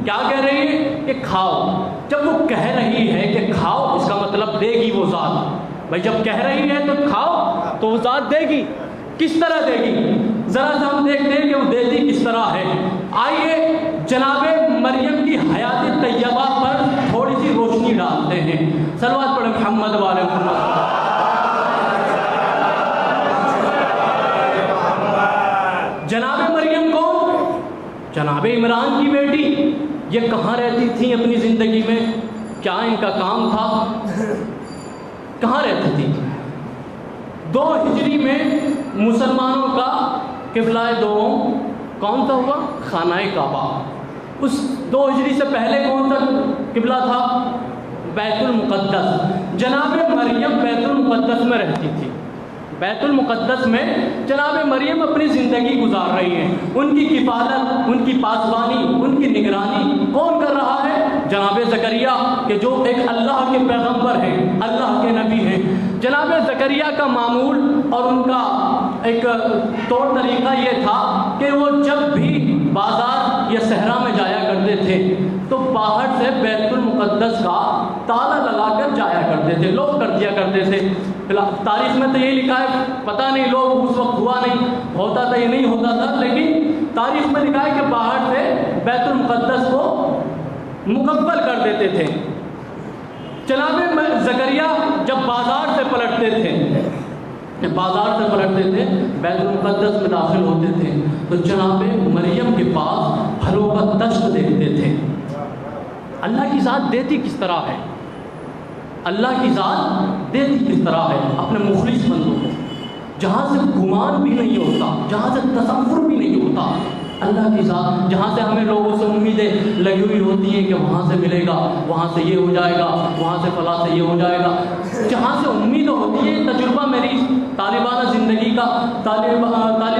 کیا کہہ رہی ہے؟ کہ کھاؤ. جب وہ کہہ رہی ہے کہ کھاؤ, اس کا مطلب دے گی وہ ذات. بھائی جب کہہ رہی ہے تو کھاؤ تو وہ ذات دے گی. کس طرح دے گی؟ ذرا سا ہم دیکھتے ہیں کہ وہ دیتی کس طرح ہے. آئیے جناب مریم کی حیات طیبہ پر تھوڑی سی روشنی ڈالتے ہیں. صلوات پڑھیں محمد والے محمد. جناب مریم کون؟ جناب عمران کی بیٹی. یہ کہاں رہتی تھیں اپنی زندگی میں؟ کیا ان کا کام تھا؟ کہاں رہتی تھی؟ 2 ہجری میں مسلمانوں کا قبلہ دوم کون سا ہوا؟ خانہ کعبہ. اس 2 ہجری سے پہلے کون سا قبلہ تھا؟ بیت المقدس. جناب مریم بیت المقدس میں رہتی تھی. بیت المقدس میں جناب مریم اپنی زندگی گزار رہی ہیں. ان کی کفالت، ان کی پاسبانی، ان کی نگرانی کون کر رہا ہے؟ جناب زکریا، کہ جو ایک اللہ کے پیغمبر ہیں، اللہ کے نبی ہیں. جناب زکریا کا معمول اور ان کا ایک طور طریقہ یہ تھا کہ وہ جب بھی بازار یا صحرا میں جایا کرتے تھے تو باہر سے بیت المقدس کا تالا لگا کر جایا کرتے تھے، لوگ کر دیا کرتے تھے. تاریخ میں تو یہ لکھا ہے، پتہ نہیں لوگ اس وقت ہوا نہیں ہوتا تھا یا نہیں ہوتا تھا، لیکن تاریخ میں لکھا ہے کہ باہر سے بیت المقدس کو مکمل کر دیتے تھے. جناب زکریا جب بازار سے پلٹتے تھے بیت المقدس میں داخل ہوتے تھے تو جناب مریم کے پاس پھلوں کا دشت دیکھتے تھے. اللہ کی ذات دیتی کس طرح ہے؟ اللہ کی ذات دیتی کس طرح ہے اپنے مخلص بندوں کو، جہاں سے گمان بھی نہیں ہوتا، جہاں سے تصور بھی نہیں ہوتا. اللہ کی ذات جہاں سے ہمیں لوگوں سے امیدیں لگی ہوئی ہوتی ہیں کہ وہاں سے ملے گا، وہاں سے یہ ہو جائے گا، وہاں سے فلاں سے یہ ہو جائے گا، جہاں سے امید ہوتی ہے. تجربہ میری طالبانہ زندگی کا، طالب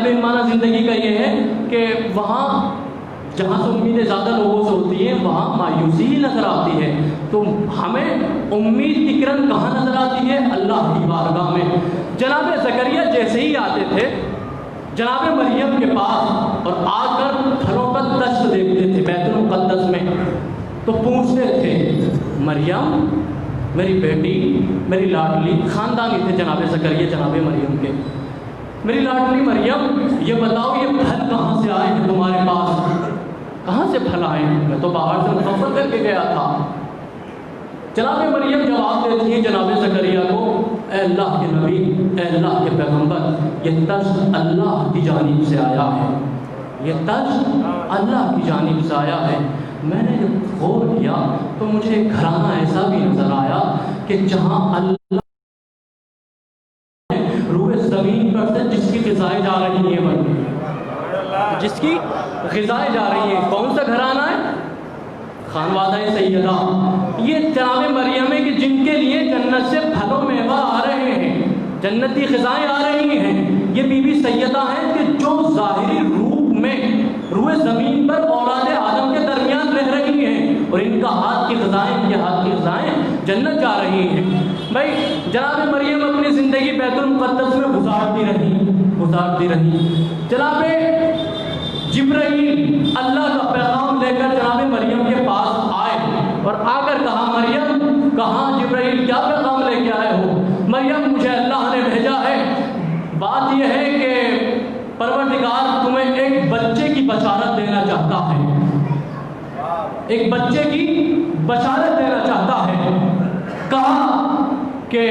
علمانہ زندگی کا یہ ہے کہ وہاں جہاں سے امیدیں زیادہ لوگوں سے ہوتی ہیں وہاں مایوسی ہی نظر آتی ہے. تو ہمیں امید کی کرن کہاں نظر آتی ہے؟ اللہ کی بارگاہ میں. جناب زکریا جیسے ہی آتے تھے جناب مریم کے پاس اور آ کر پھلوں کا دشت دیکھتے تھے بیت المقدس میں، تو پوچھتے تھے مریم میری بیٹی، میری لاڈلی، خاندانی تھے جناب زکریا جناب مریم کے، میری لاڈلی مریم یہ بتاؤ یہ پھل کہاں سے آئے ہیں تمہارے پاس؟ کہاں سے پھل آئے ہیں؟ میں تو باہر سے مسافر کر کے گیا تھا. جناب مریم جواب دیتی ہیں جناب زکریا کو، اے اللہ کے نبی، اے اللہ کے پیغمبر، یہ دشت اللہ کی جانب سے آیا ہے، یہ دشت اللہ کی جانب سے آیا ہے. میں نے جب غور کیا تو مجھے ایک گھرانہ ایسا بھی نظر آیا کہ جہاں اللہ روح زمین پر سے جس کی غذائیں جا رہی ہیں، جس کی غذائیں جا رہی ہیں. کون سا گھرانہ ہے؟ خانوادہ سیدہ. یہ جناب مریم ہے کہ جن کے لیے جنت سے پھل و میوہ آ رہے ہیں، جنتی غذائیں آ رہی ہیں. یہ بی بی سیدہ ہیں کہ جو ظاہری روپ میں روح زمین پر اولاد آدم کے درمیان رہ رہی ہیں اور ان کا ہاتھ کی غذائیں، ان کے ہاتھ کی غذائیں جنت جا رہی ہیں. بھائی جناب مریم اپنی زندگی بیت المقدس میں گزارتی رہی. جناب جبرائیل اللہ کا پیغام لے کر جناب مریم کے پاس آئے اور آ کر کہا مریم کہاں جبرائیل کیا پیغام لے کے آئے ہو؟ مریم مجھے اللہ نے بھیجا ہے، بات یہ ہے کہ پروردگار تمہیں ایک بچے کی بشارت دینا چاہتا ہے، ایک بچے کی بشارت دینا چاہتا ہے. کہا کہ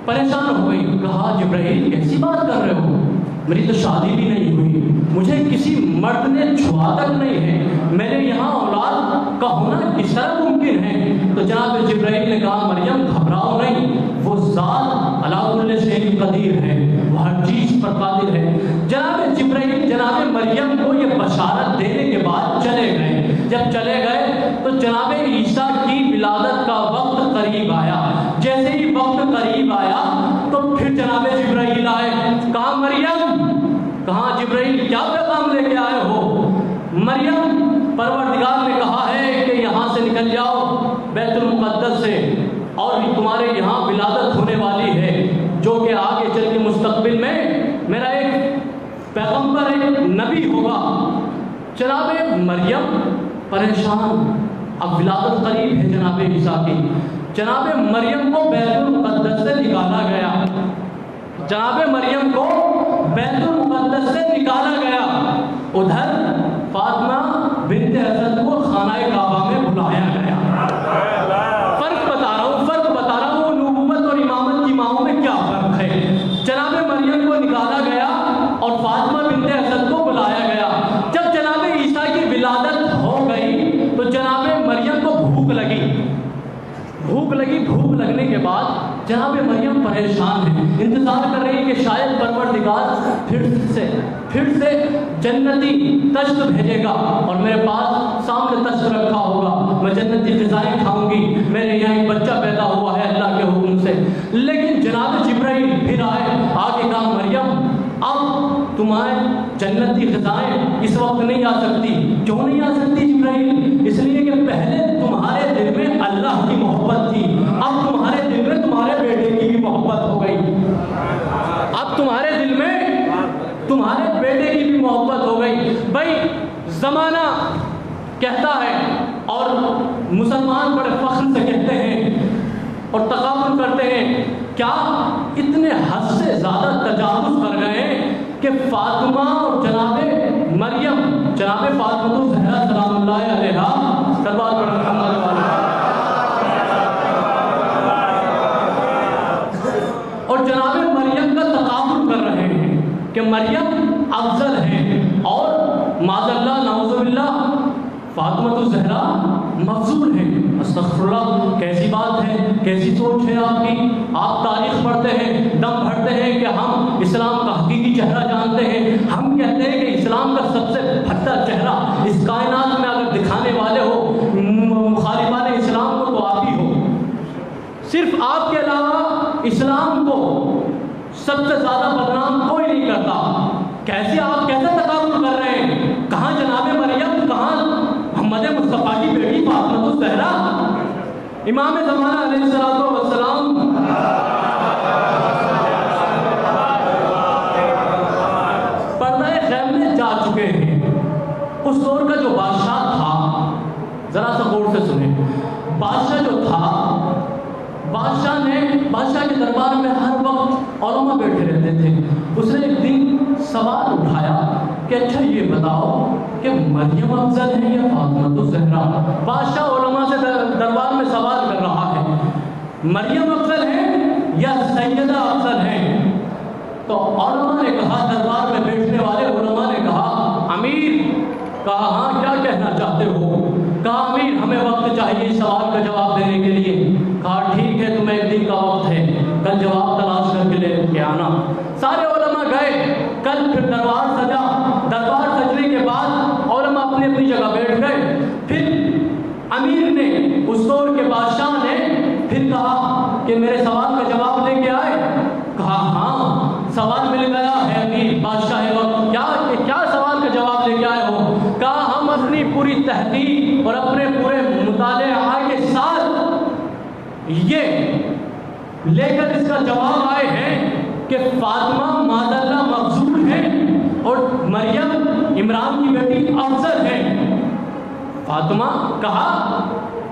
پریشان ہو گئی، کہا جبرائیل کیسی بات کر رہے ہو؟ میری تو شادی بھی نہیں ہوئی، مجھے کسی مرد نے چھوا تک نہیں ہے، میرے یہاں اولاد کا ہونا کس طرح ممکن ہے؟ تو جناب جبرائیل نے کہا مریم گھبراؤ نہیں، وہ ذات علی کل شیء قدیر ہے، وہ ہر چیز پر قادر ہے. جناب جبرائیل جناب مریم کو یہ بشارت دینے کے بعد چلے گئے. جب چلے گئے تو جناب عیسیٰ کی ولادت کا وقت قریب آیا. جیسے ہی وقت قریب آیا تو پھر جناب جبرائیل آئے. کہا مریم، کہاں جبرائیل کیا پیغام لے کے آئے ہو؟ مریم پروردگار نے کہا ہے کہ یہاں سے نکل جاؤ بیت المقدس سے، اور تمہارے یہاں ولادت ہونے والی ہے جو کہ آگے چل کے مستقبل میں میرا ایک پیغمبر ایک نبی ہوگا. جناب مریم پریشان، اب ولادت قریب ہے جناب عیسیٰ کی. جناب مریم کو بیت المقدس سے نکالا گیا، جناب مریم کو بیت المقدس سے نکالا گیا. ادھر فاطمہ بنت حضرت کو خانہ کعبہ میں بلایا گیا. فرق بتا رہا ہوں نبوت اور امامت کی ماؤں میں کیا فرق ہے. جناب مریم کو نکالا گیا اور فاطمہ بنت حضرت کو کی بھوک لگنے کے بعد جناب مریم پریشان ہیں، انتظار کر رہی ہیں کہ شاید پروردگار پھر سے جنتی تشت بھیجے گا اور میرے پاس سامنے تشت رکھا ہوگا، میں جنتی غذائیں کھاؤں گی، میرے یہاں ایک بچہ پیدا ہوا ہے اللہ کے حکم سے۔ لیکن جناب جبرائیل پھر آئے، آگے کہا مریم اب تمہیں جنتی غذائیں اس وقت نہیں آ سکتی۔ کیوں نہیں آ سکتی جبرائیل؟ اس لیے کہ پہلے تمہارے دل میں اللہ کی محبت تھی، اب تمہارے دل میں تمہارے بیٹے کی بھی محبت ہو گئی، اب تمہارے دل میں تمہارے بیٹے کی بھی محبت ہو گئی۔ بھائی زمانہ کہتا ہے اور مسلمان بڑے فخر سے کہتے ہیں اور تقابل کرتے ہیں، کیا اتنے حد سے زیادہ تجاوز کر گئے کہ فاطمہ اور جناب مریم، جناب فاطمہ الزہرا سلام اللہ علیہا دربار پر محمد والا اور جناب مریم کا تقابل کر رہے ہیں کہ مریم افضل ہے اور معاذ اللہ نعوذ باللہ فاطمہ الزہرا مفضول ہے۔ استغفر اللہ، کیسی بات ہے، کیسی سوچ ہے آپ کی؟ آپ تاریخ پڑھتے ہیں، دم بھرتے ہیں کہ ہم اسلام کا حقیقی چہرہ جانتے ہیں، ہم کہتے ہیں کہ اسلام کا سب سے بھدا چہرہ اس کائنات میں اگر دکھانے والے ہو مخالفان اسلام کو تو آپ ہی ہو، صرف آپ کے علاوہ اسلام کو سب سے زیادہ بدنام کوئی نہیں کرتا۔ کیسے آپ کیسے تقابل کر رہے ہیں؟ کہاں جناب مریم، کہاں محمد مصطفیٰ کی بیٹی فاطمہ الزہرا، امام زمانہ علیہ السلام پردہ خیمے میں جا چکے ہیں۔ اس دور کا جو بادشاہ تھا، ذرا سا غور سے سنیں، بادشاہ جو تھا، بادشاہ کے دربار میں ہر وقت علماء بیٹھے رہتے تھے۔ اس نے ایک دن سوال اٹھایا کہ اچھا یہ بتاؤ کہ مریم افضل ہے یا فاطمہ الزہرا؟ بادشاہ علماء سے دربار میں سوال کر رہا ہے، مریم افضل ہے یا سیدہ افضل ہے؟ تو علماء نے کہا، دربار میں بیٹھنے والے علماء نے کہا، امیر، کہا ہاں کیا کہنا چاہتے ہو؟ کہا امیر ہمیں وقت چاہیے اس سوال کا جواب دینے کے لیے۔ کہا ٹھیک ہے، تمہیں ایک دن کا وقت ہے، کل جواب تلاش کر کے لے کے آنا۔ سارے علماء گئے، کل پھر دربار سجا، دربار سجنے کے بعد علماء اپنی اپنی جگہ بیٹھ گئے۔ پھر امیر نے، اس دور کے بادشاہ نے پھر کہا کہ میرے سوال کا جواب لے کے آئے؟ کہا ہاں سوال مل گیا ہے امیر بادشاہ وقت، کیا سوال کا جواب لے کے آئے ہو؟ کہا ہم اپنی پوری تحقیق اور اپنے پورے مطالعہ کے ساتھ یہ لے کر اس کا جواب آئے ہیں کہ فاطمہ معاذ اللہ مفضول ہے اور مریم عمران کی بیٹی افضل ہے۔ فاطمہ کہا،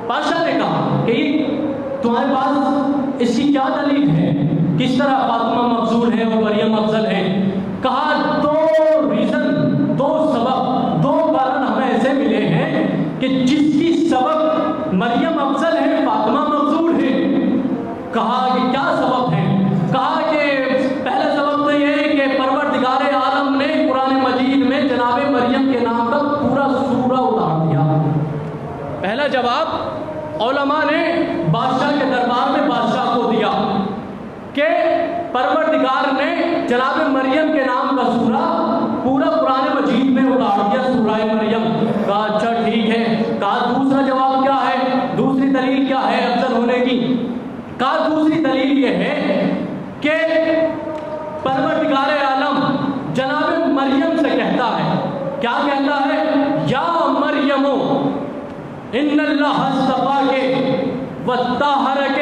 بادشاہ نے کہا کہ تمہارے پاس اس کی کیا دلیل ہے، کس طرح فاطمہ مفضول ہے اور مریم افضل ہے؟ کہا دو سبب، دو کارن ہمیں ایسے ملے ہیں کہ جس کی سبب مریم افضل ہے فاطمہ مفضول ہے۔ کہا کہ کیا سبب ہے؟ کہا کہ پہلا سبب تو یہ ہے کہ پروردگار عالم نے قرآن مجید میں جناب مریم کے نام کا پورا سورہ اتار دیا۔ پہلا جواب علماء نے بادشاہ کے دربار میں بادشاہ کو دیا کہ پروردگار نے جناب مریم کے نام کا سورہ پورا قرآن مجید میں اتار دیا، سورہ مریم۔ کہا اچھا ٹھیک ہے۔ کہا دوسرا جواب کیا ہے، دوسری دلیل کیا ہے افضل ہونے کی؟ کہا دوسری دلیل یہ ہے کہ پروردگار عالم جناب مریم سے کہتا ہے، کیا کہتا ہے؟ یا مریم ان اللہ اصطفاک وطہرک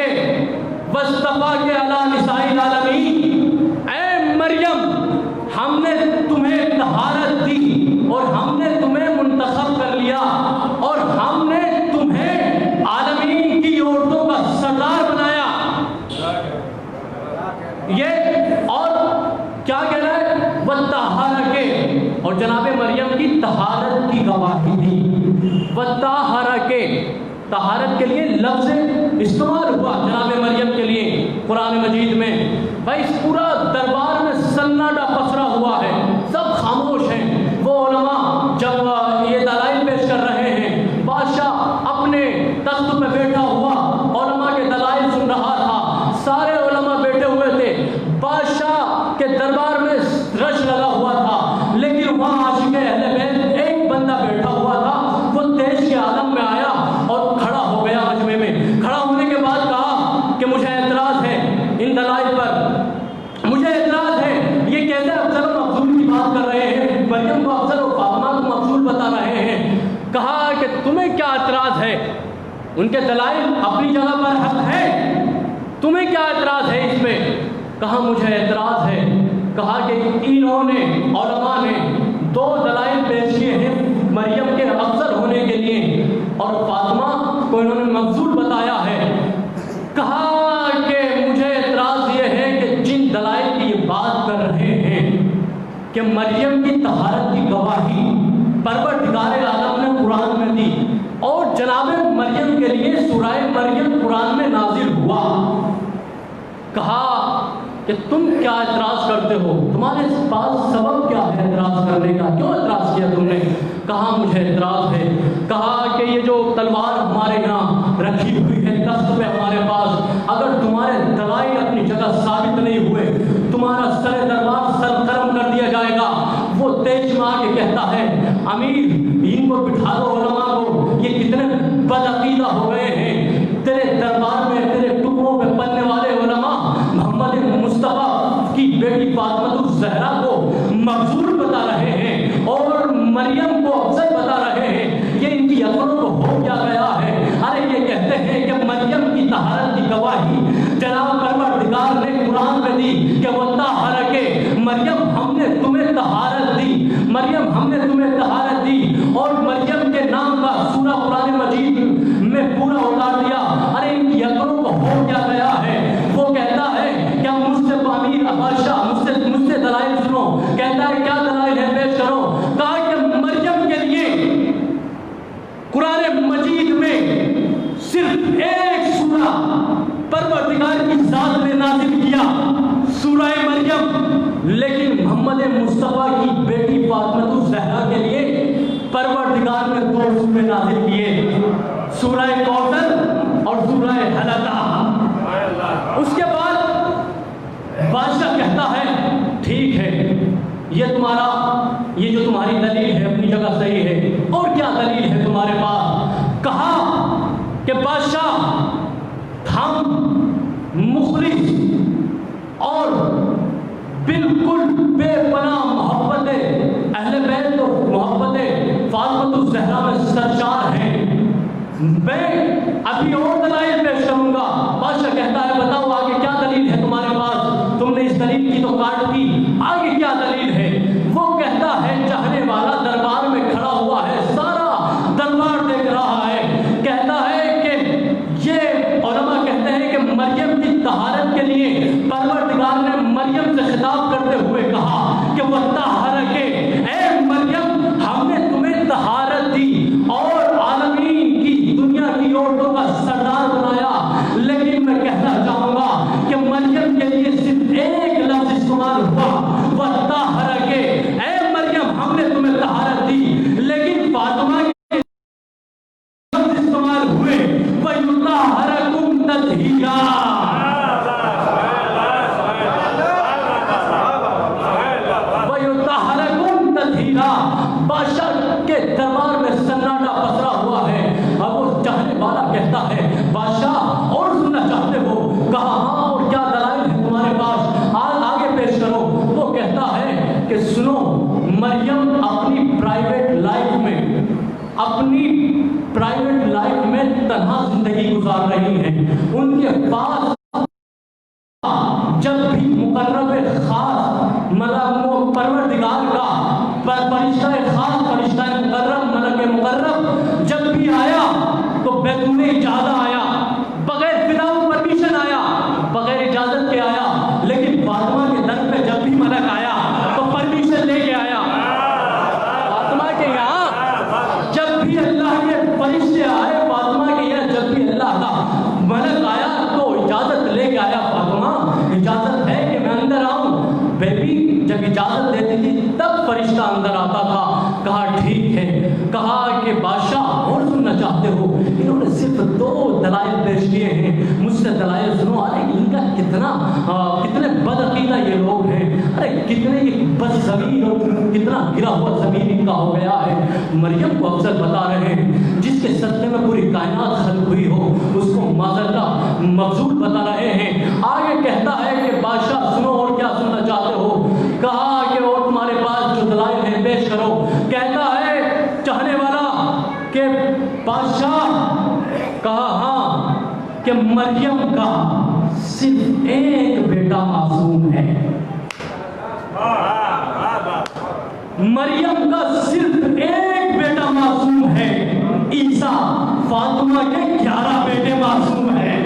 واصطفاک علی نساء العالمین۔ اے مریم، ہم نے تمہیں طہارت دی اور ہم نے تمہیں منتخب کر لیا اور ہم نے تمہیں عالمین کی عورتوں کا سردار بنایا۔ یہ اور کیا کہہ رہا ہے؟ وطہرک، اور جناب مریم کی طہارت کی گواہی دی۔ وطہرک، طہارت کے لیے لفظ استعمال ہوا جناب مریم کے لیے قرآن مجید میں۔ بھائی اس پورا دربار میں سناٹا پسرا ہوا ہے، سب خاموش ہیں۔ وہ علماء جب یہ دلائل پیش کر رہے ہیں، بادشاہ اپنے تخت پہ بیٹھا ہوا علماء کے دلائل کہا کہ تمہیں کیا اعتراض ہے؟ ان کے دلائل اپنی جگہ پر حق ہے، تمہیں کیا اعتراض ہے اس پہ؟ کہا مجھے اعتراض ہے۔ کہا کہ انہوں نے علماء نے 2 دلائل پیش کیے ہیں مریم کے افضل ہونے کے لیے، اور فاطمہ کو انہوں نے مفضول بتایا ہے۔ کہا کہ مجھے اعتراض یہ ہے کہ جن دلائل کی یہ بات کر رہے ہیں کہ مریم کی طہارت کی گواہی پروردگار عالم نے قرآن میں دی، اور جناب مریم کے لیے سورہ مریم قرآن میں نازل ہوا۔ کہا کہ تم کیا اعتراض کرتے ہو؟ تمہارے پاس سبب کیا ہے اعتراض کرنے کا؟ کیوں اعتراض کیا تم نے؟ کہا مجھے اعتراض ہے۔ کہا کہ یہ جو تلوار ہمارے یہاں رکھی ہوئی ہے تخت پہ ہمارے پاس، اگر تمہارے دلائل اپنی جگہ ثابت نہیں ہوئے، تمہارا سر دربار سرگرم کر دیا جائے گا۔ وہ تیز میں آ کے کہتا ہے امیر ان کو بٹھا دو علماء کو، یہ کتنے بدعقیدہ ہو گئے ہیں، تیرے دربار میں تیرے ٹکڑوں پہ پلنے والے علماء محمد مصطفیٰ کی بیٹی فاطمہ الزہرا کو مفضول بتا رہے ہیں اور مریم کو افضل بتا رہے ہیں، یہ ان کی عقلوں کو ہو کیا گیا ہے؟ ارے یہ کہتے ہیں کہ مریم کی طہارت کی گواہی جناب پروردگار نے قرآن میں دی کہ وہ طاہر کے مریم ہم نے تمہیں طہارت دی، مریم ہم نے تمہیں طہارت دی، اور مریم کے نام کا سورہ قرآن مجید میں پورا اتار دیا۔ ارے ان کی عقلوں کو ہو کیا گیا ہے؟ وہ کہتا ہے کہ مجھ سے امیر بادشاہ مجھ سے دلائل سنو۔ کہتا ہے کیا دلائل ہے پیش کرو؟ کہا کہ مریم کے لیے قرآن مجید میں صرف ایک سورہ پروردگار کی ذات نے نازل کیا، سورہ مریم، لیکن محمد مصطفیٰ کی بیٹی فاطمہ الزہرا کے لیے پروردگار نے 2 سورے نازل کیے، سورہ کوثر اور سورہ حلقہ۔ اس کے بعد بادشاہ کہتا ہے ٹھیک ہے، یہ جو تمہاری دلیل ہے اپنی جگہ صحیح ہے، اور کیا دلیل ہے تمہارے پاس؟ کہا کہ بادشاہ ہم مخلص اور بالکل بے پناہ محبت اہل بیت اور محبت فاطمہ الزہرا میں سرشار ہیں۔ میں ابھی اور دلائل پیش کروں گا۔ بادشاہ کہتا ہے بتاؤ آگے کیا دلیل ہے تمہارے پاس؟ تم نے اس دلیل کی تو کاٹ دی، آگے کیا دلیل ہے؟ وہ کہتا ہے چاہنے والا دربار میں کھڑا ہوا ہے، سارا دربار دیکھ رہا ہے، کہتا ہے کہ یہ علماء کہتے ہیں کہ مریم کی طہارت کے لیے پروردگار نے مریم سے خطاب کرتے ہوئے کہا کہ وہ طاہر کے، اے مریم ہم نے تمہیں طہارت دی اور عالمین کی دنیا کی عورتوں کا سردار بنایا، لیکن میں کہنا چاہوں گا کہ مریم کے لیے صرف ایک لفظ استعمال ہوا، وہ طاہر کے، اے مریم ہم نے تمہیں طہارت دی، لیکن فاطمہ کے لفظ استعمال ہوئے وَيُطَهِّرُكُمْ تَطْهِيرًا۔ بادشاہ کے دربار میں سناٹا پسرا ہوا ہے، اب وہ چاہنے والا کہتا ہے بادشاہ اور سننا چاہتے ہو؟ کہا ہاں، اور کیا دلائل ہے تمہارے پاس؟ آگے پیش کرو۔ وہ کہتا ہے کہ سنو، مریم اپنی پرائیویٹ لائف میں تنہا زندگی گزار رہی ہیں، ان کے پاس جب بھی مقرب خاص مطلب پروردگار کا فرشتہ خاص، فرشتہ مقرب، ملک مقرب جب بھی آیا تو بدون اجازت آیا، بغیر وداؤٹ پرمیشن آیا، بغیر اجازت کے آیا، لیکن فاطمہ کے در پہ جب بھی ملک آیا تو پرمیشن لے کے آیا۔ فاطمہ کے یہاں جب بھی اللہ کے فرشتے آئے، فاطمہ کے یہاں جب بھی اللہ کا ملک آیا تو اجازت لے کے آیا، فاطمہ اجازت ہے کہ میں اندر آؤں؟ بیبی جب اجازت دیتی تھی تب فرشتہ اندر آتا تھا۔ کہا ٹھیک ہے۔ کہا کہ بادشاہ اور سننا چاہتے ہو؟ انہوں نے صرف 2 دلائل پیش کیے ہیں، مجھ سے دلائل سنو۔ ارے ان کا کتنے بدعقیدہ یہ لوگ ہیں، ارے کتنے یہ بد زمین اور کتنا گرا ہوا زمین ان کا ہو گیا ہے۔ مریم کو افضل بتا رہے ہیں، جس کے صدقے میں پوری کائنات خلق ہوئی ہو اس کو معذرت مفضول بتا رہے ہیں۔ آگے کہتا ہے کہ بادشاہ سنو اور کیا سننا چاہتے ہو؟ کہا کہ اور تمہارے پاس جو دلائل ہیں پیش کرو۔ کہتا ہے چاہنے والا بادشاہ کہا ہاں کہ مریم کا صرف ایک بیٹا معصوم ہے، مریم کا صرف ایک بیٹا معصوم ہے، عیسیٰ فاطمہ کے 11 بیٹے معصوم ہیں،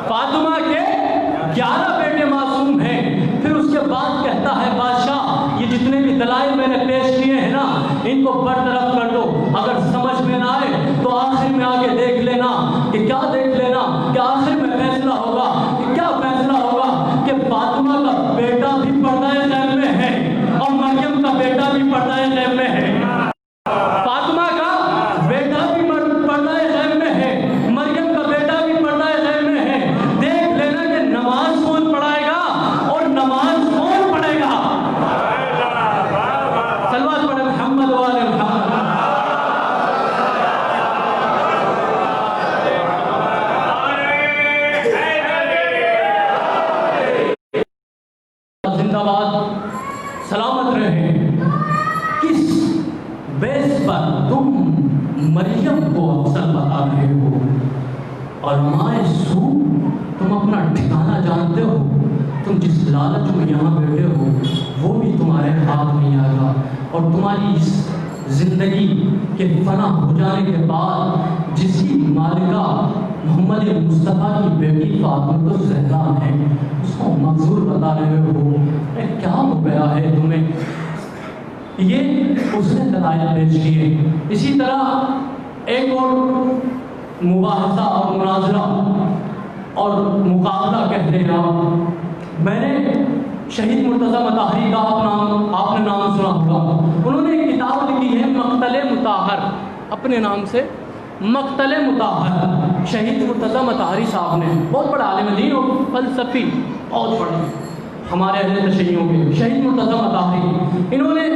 فاطمہ کے 11 بیٹے معصوم ہیں۔ پھر اس کے بعد کہتا ہے بادشاہ یہ جتنے بھی دلائل میں نے پیش کیے ہیں نا ان کو برطرف کر دو، اگر سمجھ میں نہ آئے تو آخر میں آگے دیکھ لینا کہ کیا دیکھ لینا کہ آخر میں فیصلہ ہوگا کہ کیا فیصلہ ہوگا کہ فاطمہ کا بیٹا بھی پردہ غیب میں ہے اور مریم کا بیٹا بھی پردہ غیب میں ہے، فاطمہ کا بیٹا بھی پردہ غیب میں ہے، مریم کا بیٹا بھی پردہ غیب میں ہے۔ دیکھ لینا کہ نماز کون پڑھائے گا اور نماز کون پڑھے گا۔ صلوات پڑھیں محمد و آل محمد۔ زندہ باد، سلامت رہے۔ کس بیس پر تم مریم کو افضل بتا رہے ہو اور مائے سو تم اپنا ٹھکانہ جانتے ہو، تم جس لالچ میں یہاں بیٹھے ہو وہ بھی تمہارے ہاتھ نہیں آئے گا، اور تمہاری اس زندگی کے فنا ہو جانے کے بعد جس کی مالکہ محمد مصطفیٰ کی بیٹی فاطمہ الزہرا ہے اس کو مقصور بتا رہے ہو، کیا ہو گیا ہے تمہیں؟ یہ اس نے دلائل پیش کیے۔ اسی طرح ایک اور مباحثہ اور مناظرہ اور مقابلہ کہتے ہیں آپ، میں نے شہید مرتضیٰ مطہری کا آپ نے نام سنا ہوگا، انہوں نے ایک کتاب لکھی ہے مقتل مطہر، اپنے نام سے مقتل مطہر، شہید مرتضیٰ مطہری صاحب نے، بہت بڑا عالم دین اور فلسفی، بہت بڑے ہمارے اہل تشیعوں کے شہید مرتضیٰ مطہری، انہوں نے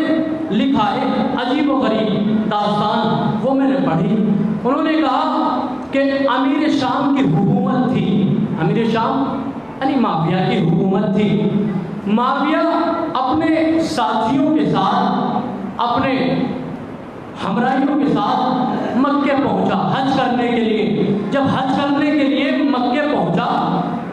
لکھا ہے عجیب و غریب داستان، وہ میں نے پڑھی۔ انہوں نے کہا کہ امیر شام کی حکومت تھی، امیر شام یعنی معاویہ کی حکومت تھی، معاویہ اپنے ساتھیوں کے ساتھ اپنے ہمراہیوں کے ساتھ مکے پہنچا حج کرنے کے لیے۔ جب حج کرنے کے لیے مکے پہنچا،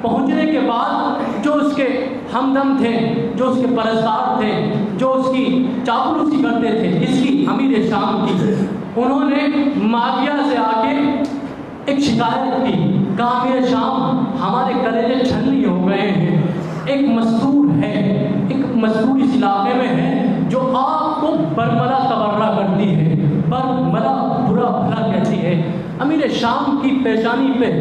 پہنچنے کے بعد جو اس کے ہمدم تھے، جو اس کے پرستار تھے، جو اس کی چاپلوسی کرتے تھے، اس کی امیر شام کی، انہوں نے معاویہ سے آ کے ایک شکایت کی، کہا امیر شام ہمارے کلیجے چھلنی ہو گئے ہیں، ایک مستور ہے، ایک مستور اس علاقے میں ہے جو آپ کو برملا تبرہ کرتی ہے، برملا برا بھلا کہتی ہے۔ امیر شام کی پیشانی پہ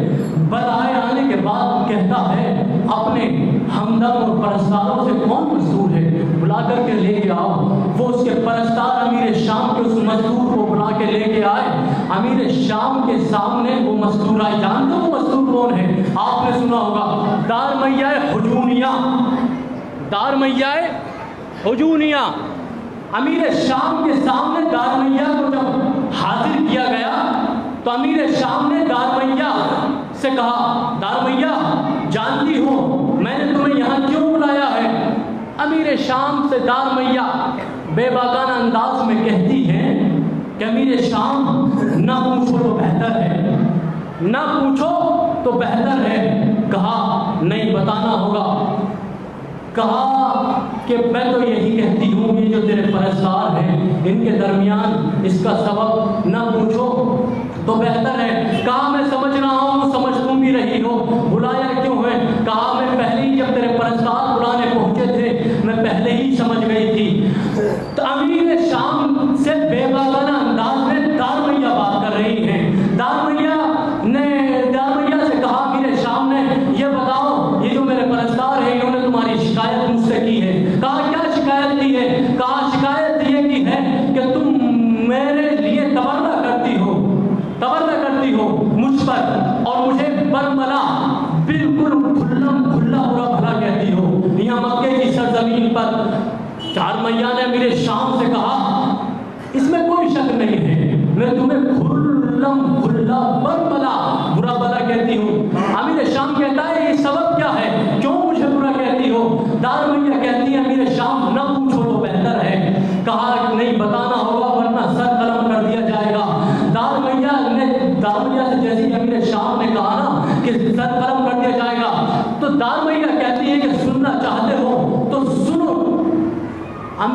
بلائے آنے کے بعد کہتا ہے اپنے ہمدم اور پرستاروں سے کون مزدور ہے بلا کر کے لے کے آؤ۔ وہ اس کے پرستار امیر شام کے اس مزدور کو بلا کے لے کے آئے، امیر شام کے سامنے وہ مزدور آئے۔ جانتے ہو وہ مزدور کون ہے؟ آپ نے سنا ہوگا دارمیہ حجونیہ، دارمیہ حجونیہ۔ امیر شام کے سامنے دارمیہ کو جب حاضر کیا گیا تو امیر شام نے دارمیہ سے کہا دارمیہ جانتی ہو میں نے تمہیں یہاں کیوں بلایا ہے؟ امیر شام سے دارمیہ بے باکانہ انداز میں کہتی ہیں کہ امیر شام نہ پوچھو تو بہتر ہے، نہ پوچھو تو بہتر ہے۔ کہا نہیں بتانا ہوگا۔ کہا کہ میں تو یہی کہتی ہوں یہ جو تیرے پرستار ہیں ان کے درمیان اس کا سبب نہ پوچھو تو بہتر ہے۔ کہا میں سمجھ رہا ہوں، سمجھ تم بھی رہی ہو، بلایا کیوں ہے؟ کہا میں پہلے ہی جب تیرے پرستار بلانے پہنچے تھے میں پہلے ہی سمجھ گئی تھی۔ تو امیر شام سے بے باکانہ انداز میں دارمیہ بات کر رہی ہیں۔ دارمیہ سے کہا امیر شام نے یہ بتاؤ یہ جو میرے پرستار ہیں انہوں نے تمہاری شکایت مجھ سے کی ہے۔ کہا کیا شکایت کی ہے؟ کہا شکایت یہ کی ہے کہ تم میرے لیے تبرہ کرتی ہو مجھ پر اور مجھے برملا بالکل کھلا برا بھلا کہتی ہو۔ یہاں مکے کی سرزمین پر دارمیہ نے امیر شام سے کہا اس میں کوئی شک نہیں ہے میں تمہیں کھلا برملا برا بھلا کہتی ہوں۔ امیر شام کہتا ہے یہ سبب کیا ہے، کیوں مجھے برا کہتی ہو؟ دارمیہ کہتی ہے امیر شام نہ پوچھو تو بہتر ہے۔ کہا نہیں بتانا ہوگا ورنہ سر قلم کر دیا جائے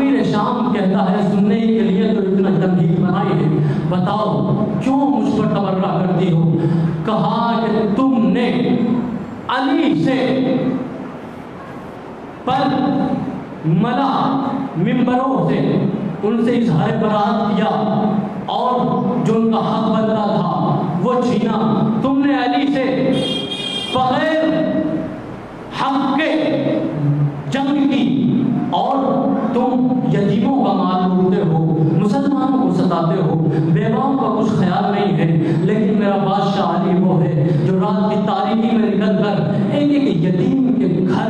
امیر شام کہتا ہے سننے کے لیے تو اتنا تمہید بنائی ہے، بتاؤ کیوں مجھ پر تبرہ کرتی ہو؟ کہا کہ تم نے علی سے پر ملا ممبروں سے ان سے اظہار برات کیا اور جو ان کا حق بنتا تھا وہ چھینا، تم نے علی سے بغیر حق کے جنگ کی اور تم یتیموں کا مال لوٹتے ہو، مسلمانوں کو ستاتے ہو، بیواؤں کا کچھ خیال نہیں ہے، لیکن میرا بادشاہ علی وہ ہے جو رات کی تاریکی میں نکل کر ایک ایک یتیم کے گھر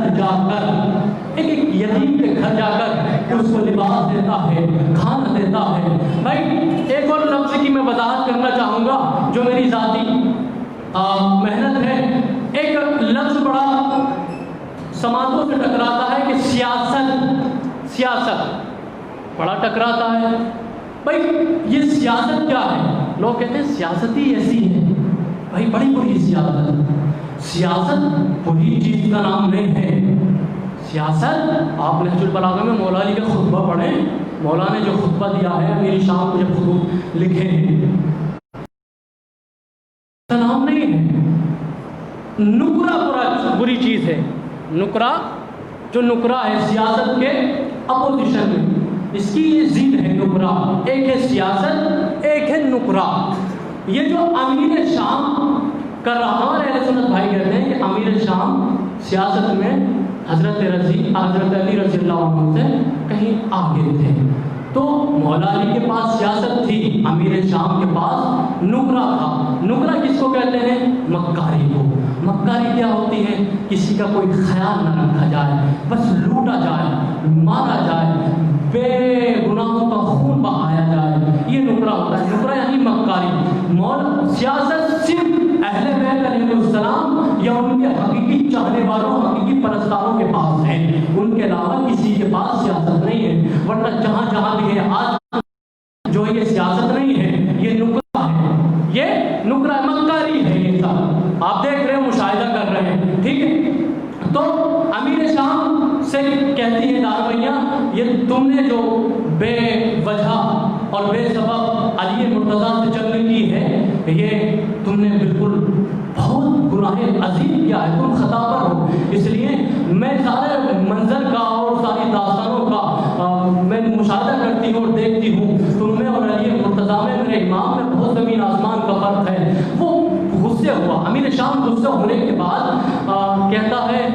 جا کر اس کو لباس دیتا ہے، کھانا دیتا ہے۔ بھائی ایک اور لفظ کی میں وضاحت کرنا چاہوں گا جو میری ذاتی محنت ہے۔ ایک لفظ بڑا سماعتوں سے ٹکراتا ہے کہ سیاست بڑا ٹکراتا ہے۔ بھائی یہ سیاست کیا ہے؟ لوگ کہتے ہیں سیاست ہی ایسی ہے۔ بھائی بڑی بری سیاست بری چیز کا نام نہیں ہے۔ سیاست آپ نہج البلاغہ میں مولا علی کا خطبہ پڑھیں، مولا نے جو خطبہ دیا ہے امیر شام کو جب خطوط لکھے ہیں، کا نام نہیں ہے۔ نکرہ بری چیز ہے، نکرہ جو نکرہ ہے سیاست کے اپوزیشن میں، اس کی یہ ضد ہے نکرہ۔ ایک ہے سیاست، ایک ہے نکرہ۔ یہ جو امیر شام کر رہا، ہمارے اہل سنت بھائی کہتے ہیں کہ امیر شام سیاست میں حضرت علی رضی اللہ عنہ سے کہیں آگے تھے۔ تو مولا علی کے پاس سیاست تھی، امیر شام کے پاس نکرہ تھا۔ نکرہ کس کو کہتے ہیں؟ مکاری کو۔ مکاری کیا ہوتی ہے؟ کسی کا کوئی خیال نہ رکھا جائے، بس لوٹا جائے، مارا جائے، بے گناہوں کا خون بہایا جائے، یہ نکرہ ہوتا ہے۔ نکرہ یعنی مکاری۔ سیاست صرف اہل بیت علیہ السلام یا ان کے حقیقی چاہنے والوں، حقیقی پرستاروں کے پاس ہے، ان کے علاوہ کسی کے پاس سیاست نہیں ہے۔ ورنہ جہاں بھی ہے آج جو یہ سیاست نہیں ہے، یہ نکرہ ہے، یہ نکرہ مکاری ہے۔ یہ سب آپ دیکھ رہے ہیں، مشاہدہ کر رہے ہیں، ٹھیک ہے۔ تو امیر شام سے کہتی ہے دارمیہ، یہ تم نے جو بے وجہ اور بے سبب علی مرتضیٰ سے جنگ کی ہے، یہ تم نے بالکل بہت گناہ عظیم کیا ہے، تم خطا پر ہو۔ اس لیے میں سارے منظر کا اور ساری داستانوں کا میں مشاہدہ کرتی ہوں اور دیکھتی ہوں، تم میں اور علی مرتضیٰ میں، میرے امام میں بہت زمین آسمان کا فرق ہے۔ وہ غصے ہوا، امیر شام غصہ ہونے کے بعد کہتا ہے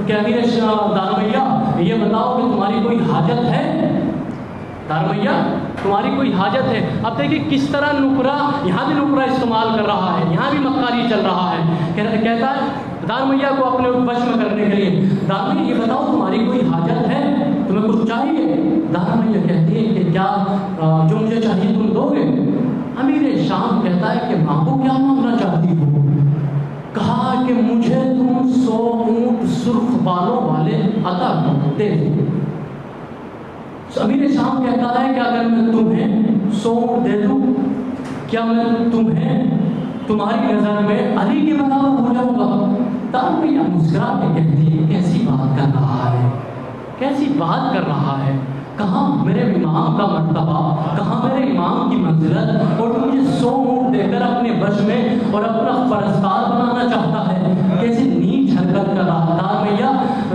کہ امیر دارمیہ یہ بتاؤ کہ تمہاری کوئی حاجت ہے؟ دارمیہ تمہاری کوئی حاجت ہے؟ اب دیکھیں کس طرح نکرہ، یہاں بھی نکرہ استعمال کر رہا ہے، یہاں بھی مکاری چل رہا ہے۔ کہتا ہے دارمیہ کو اپنے وش میں کرنے کے لیے، دارمیہ یہ بتاؤ تمہاری کوئی حاجت ہے، تمہیں کچھ چاہیے؟ دارمیہ کہتی ہے کہ کیا جو مجھے چاہیے تم دو گے؟ امیر شام کہتا ہے کہ ماں کو کیا مانگنا چاہتی ہو؟ کہا کہ مجھے تم 100 اونٹ سرخ بالوں والے عطا دے دو۔ امیر شام کہتا ہے کہ اگر میں تمہیں 100 اونٹ دے دوں، کیا میں تمہاری نظر میں علی کے برابر ہو جاؤں گا؟ دارمیہ مسکرا کے کہتی ہے کیسی بات کر رہا ہے، کیسی بات کر رہا ہے، کہاں میرے امام کا مرتبہ، کہاں میرے امام کی منزلت، اور تم مجھے 100 اونٹ دے کر اپنے وش میں اور اپنا پرستار بنانا چاہتا ہے، کیسے نیچ حرکت کر رہا۔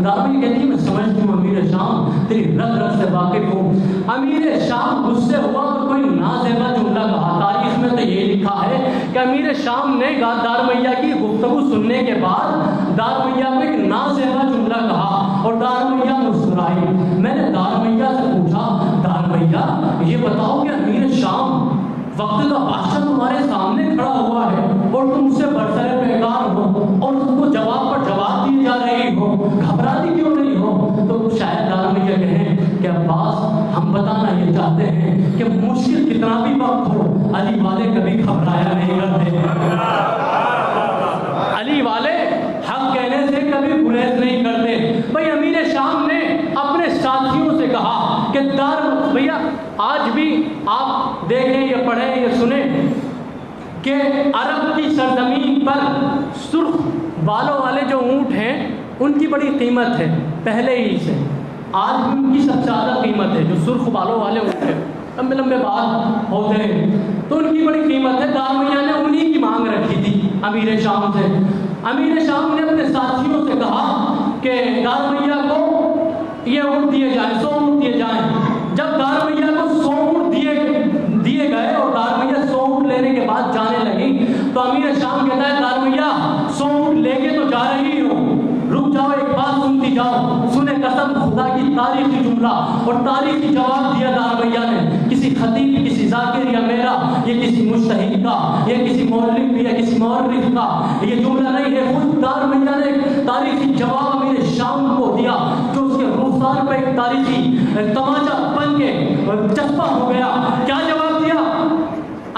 دارمیہ کہتی ہے میں سمجھتی ہوں امیر شام، تیری رگ رگ سے واقف ہوں۔ امیر شام غصے ہوا اور کوئی نازیبا جملہ کہا۔ تاریخ میں تو یہ لکھا ہے کہ امیر شام نے دارمیہ کی گفتگو سننے کے بعد دارمیہ کو ایک نازیبا جملہ کہا اور دارمیہ مسکرائی۔ میں نے دارمیہ سے پوچھا، دارمیہ یہ بتاؤ کہ امیر شام وقت کا بادشاہ تمہارے سامنے کھڑا ہوا ہے اور تم اس سے برسر پیکار ہو اور تم کو جواب پر جواب دیے جا رہی ہو، گھبراتی کیوں نہیں ہو؟ تو شاید دارمیہ کہیں کہ عباس ہم بتانا یہ چاہتے ہیں کہ مشکل کتنا بھی وقت ہو، علی والے کبھی گھبرایا نہیں کرتے، علی والے حق کہنے سے کبھی گریز نہیں کرتے۔ بھائی امیر شام نے اپنے ساتھیوں سے کہا کہ بھیا آج بھی آپ دیکھیں یا پڑھیں یا سنیں کہ عرب کی سرزمین پر سرخ بالوں والے جو اونٹ ہیں ان کی بڑی قیمت ہے پہلے ہی سے، آج بھی ان کی سب سے زیادہ قیمت ہے. جو سرخ بالوں والے ہوتے ہیں, لمبے لمبے بال ہوتے ہیں, تو ان کی بڑی قیمت ہے. دارمیہ نے انہی کی مانگ رکھی تھی امیر شام سے. امیر شام نے اپنے ساتھیوں سے کہا کہ دارمیہ کو یہ اونٹ دیے جائیں, 100 اونٹ دیے جائیں. جب دارمیہ کو 100 اونٹ دیے گئے اور دارمیہ 100 اونٹ لینے کے بعد جانے لگی, تو امیر شام کہتا ہے دارمیہ 100 اونٹ لے کے تو جا رہی ہو, رک جاؤ, ایک بات سنتی جاؤ. سنے قسم خدا کی تاریخی جملہ اور تاریخی جواب دیا دارمیہ نے. کسی خطیب, کسی ذاکر یا میرا, یہ کسی مجتہد کا, یہ کسی مولوی یا کسی مورخ کا یہ جملہ نہیں ہے. خود دارمیہ نے تاریخی جواب امیر شام کو دیا, جو اس کے رخسار پہ ایک تاریخی تماچا بن کے چسپا ہو گیا. کیا جواب دیا؟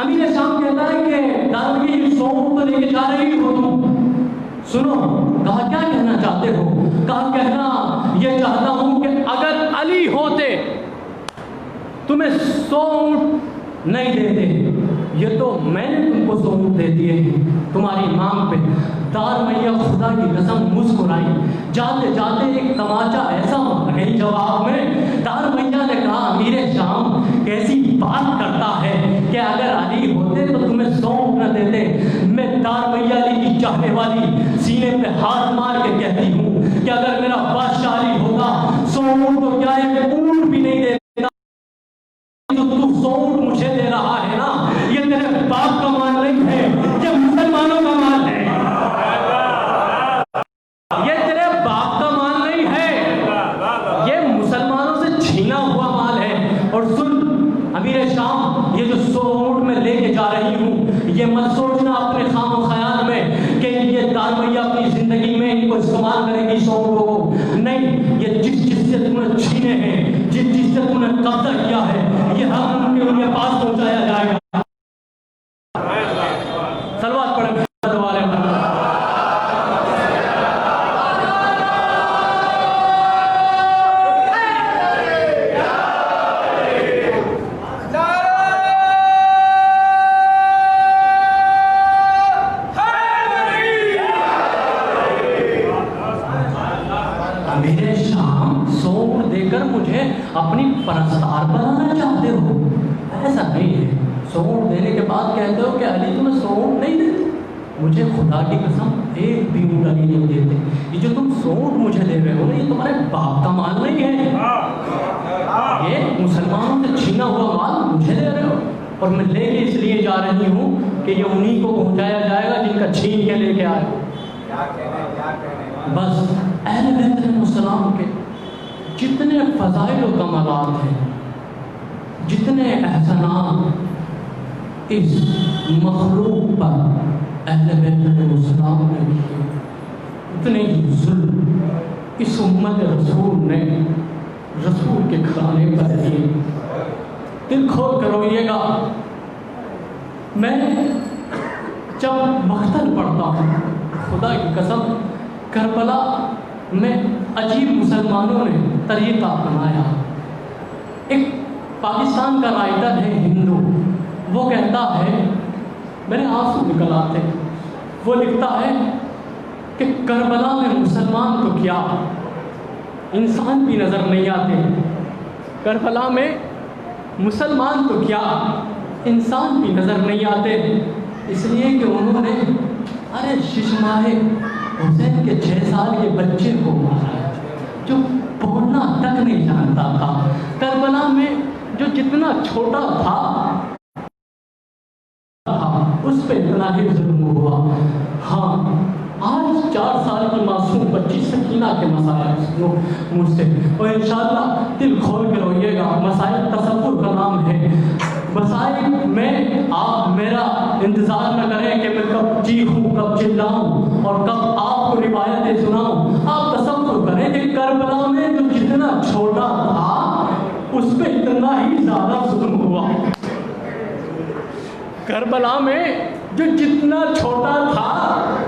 امیر شام کہتا ہے کہ دارمیہ 100 اونٹ تو لے کے جا رہی ہو تم, سنو. کہا کیا کہنا چاہتے ہو؟ کہا کہنا یہ چاہتا ہوں کہ اگر علی ہوتے تمہیں 100 اونٹ نہیں دیتے, یہ تو میں نے تم کو 100 اونٹ دے دیے ہیں تمہاری مانگ پہ. دارمیہ خدا کی قسم مسکرائی. جاتے جاتے ایک تماچا ایسا مار گئی جواب میں. دارمیہ نے کہا امیر شام کیسی بات کرتا ہے کہ اگر علی ہوتے تو تمہیں 100 اونٹ نہ دیتے. میں دارمیہ علی کی چاہنے والی سینے پہ ہاتھ مار کے کہتی ہوں کہ اگر میرا بادشاہ علی ہوتا 100 اونٹ تو کیا ہے, اونٹ بھی نہیں دیتا. جو تو 100 اونٹ مجھے دے رہا ہے نا, یہ تیرے باپ کا مال نہیں ہے, یہ مسلمانوں کا مال ہے. یہ تیرے باپ کا مال نہیں ہے, یہ مسلمانوں سے چھینا ہوا مال ہے. اور سن امیر شام, یہ جو 100 اونٹ میں لے کے جا رہی ہوں, یہ مت سوچنا اپنے خام و خیال میں کہ یہ دارمیہ اپنی زندگی میں ان کو استعمال کرے گی 100 اونٹوں کو. نہیں, یہ جس سے تم نے چھینے ہیں, جس سے تم نے قبضہ کیا ہے, یہ حق ان کے پاس پہنچایا جائے گا. صلوات پڑھیں والے پر. اپنی پرستار بنانا چاہتے ہو؟ ایسا نہیں ہے. 100 اونٹ دینے کے بعد کہتے ہو کہ علی تمہیں 100 اونٹ نہیں دیتے. مجھے خدا کی قسم ایک بھی اونٹ علی نہیں دیتے. یہ جو تم 100 اونٹ مجھے دے رہے ہو نا, یہ تمہارے باپ کا مال نہیں ہے, یہ مسلمانوں سے چھینا ہوا مال مجھے دے رہے ہو. اور میں لے کے اس لیے جا رہی ہوں کہ یہ انہی کو پہنچایا جائے گا جن کا چھین کے لے کے آئے ہو. بس اہل بیت علیہ السلام کے جتنے فضائل و کمالات ہیں, جتنے احسانات اس مخلوق پر اہل بیت علیہ السلام نے کیے, اتنے ہی ظلم اس امت رسول نے رسول کے کھانے پر دیے. دل کھول کر روئیے گا. میں جب مقتل پڑھتا ہوں, خدا کی قسم کربلا میں عجیب مسلمانوں نے طریقہ اپنایا. ایک پاکستان کا رائٹر ہے ہندو, وہ کہتا ہے, میرے آنسو نکل آتے, وہ لکھتا ہے کہ کربلا میں مسلمان تو کیا, انسان بھی نظر نہیں آتے. کربلا میں مسلمان تو کیا, انسان بھی نظر نہیں آتے. اس لیے کہ انہوں نے ارے ششماہ حسین کے 6 سال کے بچے کو مارا جو بولنا تک نہیں جانتا تھا. کربلا میں جو جتنا چھوٹا تھا اس پہ اتنا ہی ظلم ہوا. ہاں, آج 4 سال کی معصوم بچی سکینہ کے مسائل مجھ سے, اور انشاءاللہ دل کھول کے روئیے گا. مسائل تصور کا نام ہے. مسائل میں آپ میرا انتظار نہ کریں کہ میں کب چیخوں, کب چلاؤں اور کب آپ کو روایتیں سناؤں. آپ تصور کریں کہ کربلا میں جو جتنا چھوٹا تھا اس پہ اتنا ہی زیادہ ظلم ہوا. کربلا میں جو جتنا چھوٹا تھا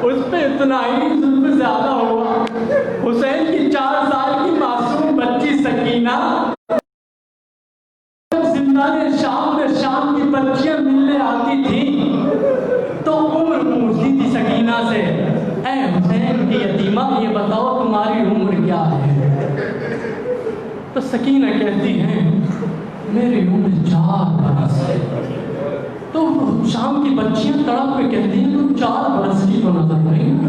اس پہ اتنا ہی ظلم زیادہ ہوا. حسین کی 4 سال کی معصوم بچی سکینہ زندان شام میں شام کی بچیاں ملنے آتی تھی تو عمر پوچھتی تھی سکینہ سے, اے حسین کی یتیمہ یہ بتاؤ تمہاری عمر کیا ہے. تو سکینہ کہتی ہیں میری عمر 4 برس ہے. تو شام کی بچیاں تڑپ کے کہتی ہیں تم 4 برس کی تو نظر نہیں،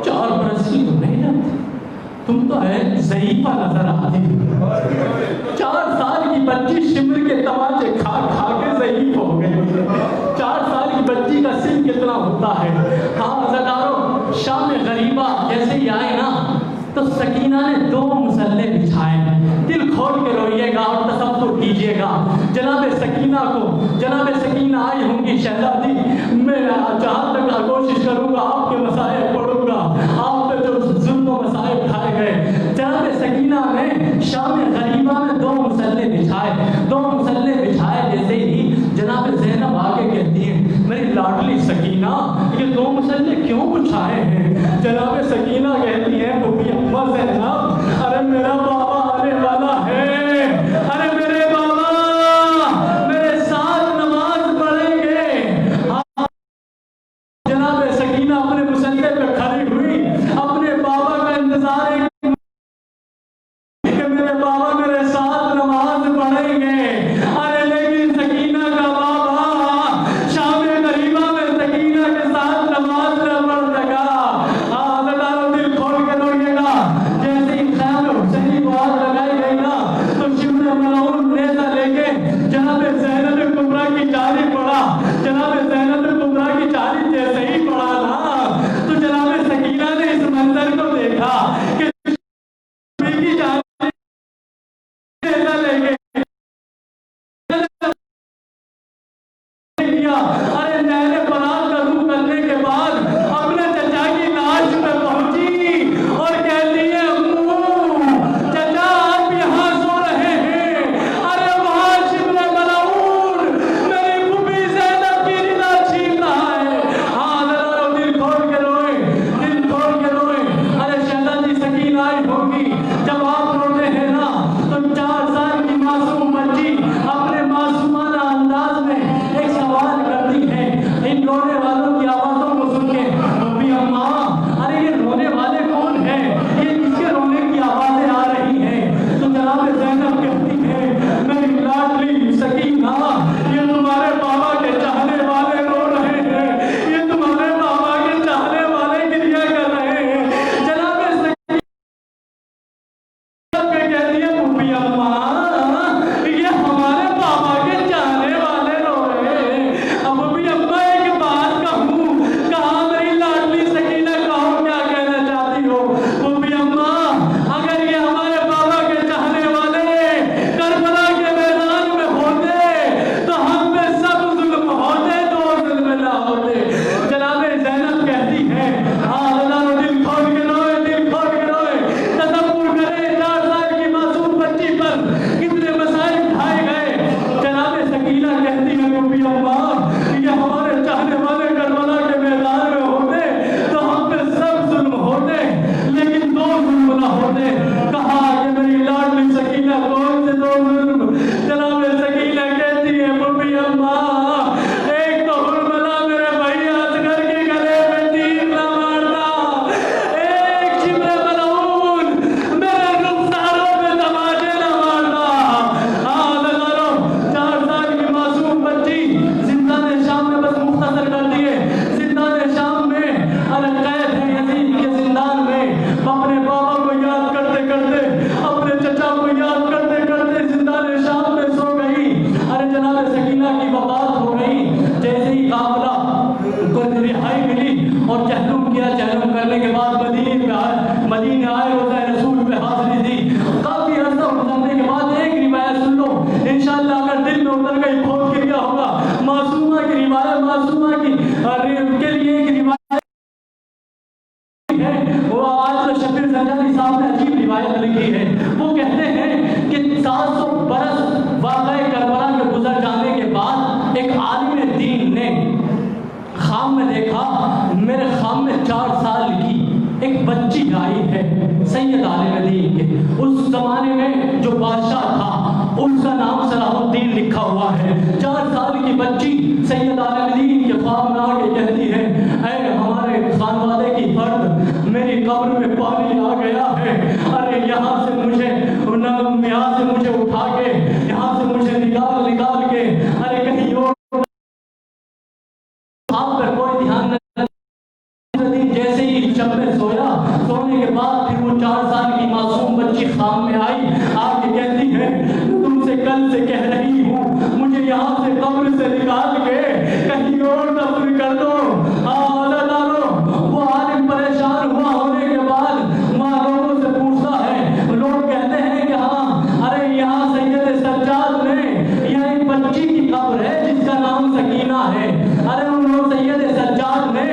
4 برس کی تو نہیں لگتی، تم تو ہے ضعیفہ نظر آتی. 4 سال کی بچی شمر کے تماچے کھا کھا کے ضعیف ہو گئی. 4 سال کی بچی کا سن کتنا ہوتا ہے. ہاں عزادارو، شام غریبہ جیسے ہی آئے نا تو سکینہ نے 2 مسلے بچھائے. دل کھول کے روئیے گا اور تصور کیجئے گا جناب سکینہ کو. جناب سکینہ آئی ہوں گی شہزادی، میں جہاں تک کوشش کروں گا آپ کے مسائل پڑھوں گا، آپ پہ جو ظلم و مسائل اٹھائے گئے. جناب سکینہ نے شام غریبہ میں 2 مسلے بچھائے. 2 مسلے بچھائے جیسے ہی جناب زینب آگے کہتی ہیں میری لاڈلی سکینہ یہ 2 مسلے کیوں بچھائے ہیں؟ جناب سکینہ کہتی ہیں پھوپھی اماں زینب ارے میرا بابا آنے والا ہے، ارے میرے بابا میرے ساتھ نماز پڑھیں گے. جناب سکینہ اپنے مسلے پہ کھڑی ہوئی اپنے بابا کا انتظار ہے کہ میرے بابا میرے ساتھ نماز پڑھیں گے. ارے لیکن سکینہ کا بابا شام غریبہ میں سکینہ کے ساتھ نماز نہ پڑھ سکا. ہاں دل کھول کے روئیے گا. جیسے ہی خیال حسینی کو آگ لگائی گئی نا تو شمر ملعون نیزہ لے کے جناب زینب کبریٰ کی چاری پڑا. جناب زینب کبریٰ کی چاری جیسے ہی پڑا نا تو جناب سکینہ نے اس منظر کو دیکھا کہ ارے میں نے برات کا روح کرنے کے بعد اپنے چچا کی لاش پہ پہنچی اور کہتی ہے چچا آپ یہاں سو رہے ہیں. ارے وہاں شمر ملعون میری پھوپھی زینب کی رضا چھین رہا ہے. ہاں ذرا دل کھول کے روئے، دل کھول کے روئے. ارے شہزادی سکینہ آئی ہوگی. جب آپ روتے ہیں نا تو 4 سال کی معصوم بچی اپنے معصومانہ انداز میں ایک سوال کرتی ہے. ان رونے والوں کی آوازوں کو سن کے پھوپھی اماں ارے یہ رونے والے کون ہیں، یہ کس کے رونے کی آوازیں آ رہی ہیں؟ تو جناب زینب کہتی ہے میری لاڈلی سکینہ یہ تمہارے بابا کے چاہنے والے رو رہے ہیں، یہ تمہارے بابا کے چاہنے والے گریہ کر رہے ہیں. جناب سکینہ کہتی ہے پھوپھی اماں یہ ہمارے بابا کے چاہنے والے رو رہے ہیں. اب بھی اماں ایک بات کہوں، کہاں میری لاڈلی سکینہ کہو کیا کہنا چاہتی ہو؟ پھوپھی اماں اگر یہ ہمارے بابا کے چاہنے والے کربلا کے میدان میں ہوتے تو ہم پہ سب ظلم ہوتے تو ظلم نہ ہوتے. جناب زینب کہتی ہے ہاں اللہ دل کھول کے روئے، دل کھول کے روئے. تصور کریں 4 سال کی معصوم بچی پر کتنے مسائل اٹھائے گئے. جناب سکینہ کہتی ہے پھوپھی اماں یہ ہمارے چاہنے والے کربلا کے میدان میں ہوتے تو ہم پہ سب ظلم ہوتے لیکن 2 ظلم نہ ہوتے. کہا کہ میری لاڈلی سکینہ کون سے 2 ظلم؟ جناب سکینہ کہتی ہے پھوپھی اماں ایک تو حرملہ میرے بھائی اصغر کے گلے میں تیر نہ مارتا، ایک شمر ملعون میرے رخساروں پہ تماچے نہ مارتا. ہاں لگارو 4 سال کی معصوم بچی زندان شام میں بس مختصر کر دیے. زندان شام میں ارے قید ہے یزید کے زندان میں اپنے بابا کو یاد کرتے کرتے اپنے چچا کو یاد کرتے کرتے زندان شام میں سو گئی. ارے جناب سکینہ کی وفات ہو گئی. جیسے ہی قافلہ کو رہائی ملی اور چہلم کیا، چہلم کرنے کے بعد مدینے آئے روزہ رسول پہ حاضری دی. کافی عرصہ گزرنے کے بعد ایک روایت سن لو انشاءاللہ اگر دل میں اتر گئی بہت گر گیا ہوگا. معصومہ کی روایت، معصومہ کی کے لیے ایک روایت ہے وہ آج شبیر زنجانی صاحب نے عجیب روایت لکھی ہے. وہ کہتے ہیں کہ 700 برس واقعہ کربلا کے گزر جانے کے بعد ایک عالم دین نے خام میں دیکھا میرے خام میں 4 سال کی ایک بچی آئی ہے سید عالم دین کے. اس زمانے میں جو بادشاہ تھا اس کا نام صلاح الدین لکھا ہوا ہے. 4 سال کی بچی سید عالم دین کے خواب میں آ کے کہتی ہے اے ہمارے خانوادے کی فرد میری قبر میں پانی آ گیا ہے. ارے یہاں سے مجھے نہ یہاں سے مجھے اٹھا کے یہاں سے مجھے نکال کے ارے کہیں اور آپ پر کوئی دھیان نہ. جیسے ہی شب میں سویا سونے کے بعد پھر وہ 4 سال کی معصوم بچی خواب میں آئی آ کے کہتی ہے تم سے کل سے کہہ رہی ہوں مجھے یہاں سے قبر سے نکال کے کہیں اور دفن کر دو. اللہ تعالیٰ وہ عالم پریشان ہوا ہونے کے بعد وہاں لوگوں سے پوچھتا ہے. لوگ کہتے ہیں کہ ہاں ارے یہاں سید سجاد میں یہاں ایک بچی کی قبر ہے جس کا نام سکینہ ہے. ارے ان لوگ سید سجاد نے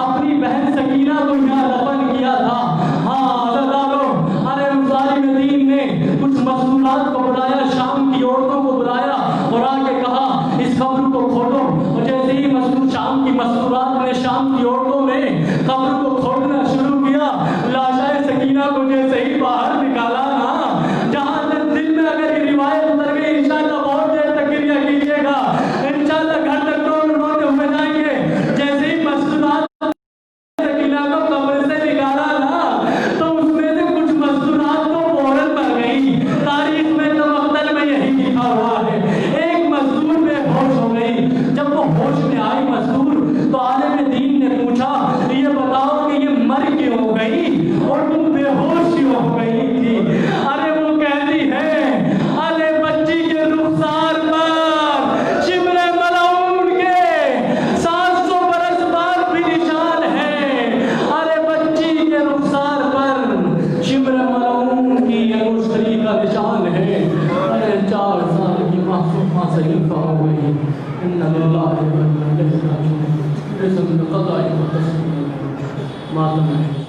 اپنی بہن سکینہ کو یہاں دفن کیا تھا. ہاں اللہ تعالیٰ ارے ظالم دین نے کچھ مستورات کو بلایا شام کی عورتوں کو بلایا اور آ کے کہا اس قبر کو کھولو. اور جیسے ہی شام کی مستورات نے شام کی عورتوں نے قبر کو کھولنا شروع کیا لاشائے سکینہ کو جیسے ہی باہر نکالا نا جہاں تک دل میں اگر یہ روایت اتر گئی انشاءاللہ بہت دیر تک کریا کیجیے گا انشاءاللہ گھر تک ڈور روتے ہوئے جائیں گے. جیسے ہی مستورات سکینہ کو قبر سے نکالا نا تو اس میں سے کچھ مستورات تو فوراً مر گئی. تاریخ میں تو مقتل میں یہی لکھا ہوا ہے. ایک مزدور بے ہوش ہو گئی. جب وہ ہوش میں آئی مزدور تو عالم دین نے پوچھا یہ بتاؤ کہ یہ مر کیوں ہو گئی اور تم بے ہوش کیوں ہو گئی تھی. ارے وہ کہتی ہے ارے بچی کے رخسار پر شمر ملعون کے 700 برس بعد بھی نشان ہے. ارے بچی کے رخسار پر شمر ملعون کی انگشتری کا نشان ہے. ارے 4 سال کی معصومہ سیفہ ہو گئی. ان للہ و انا الیہ راجعون. قضاء و تسلیم ماتم.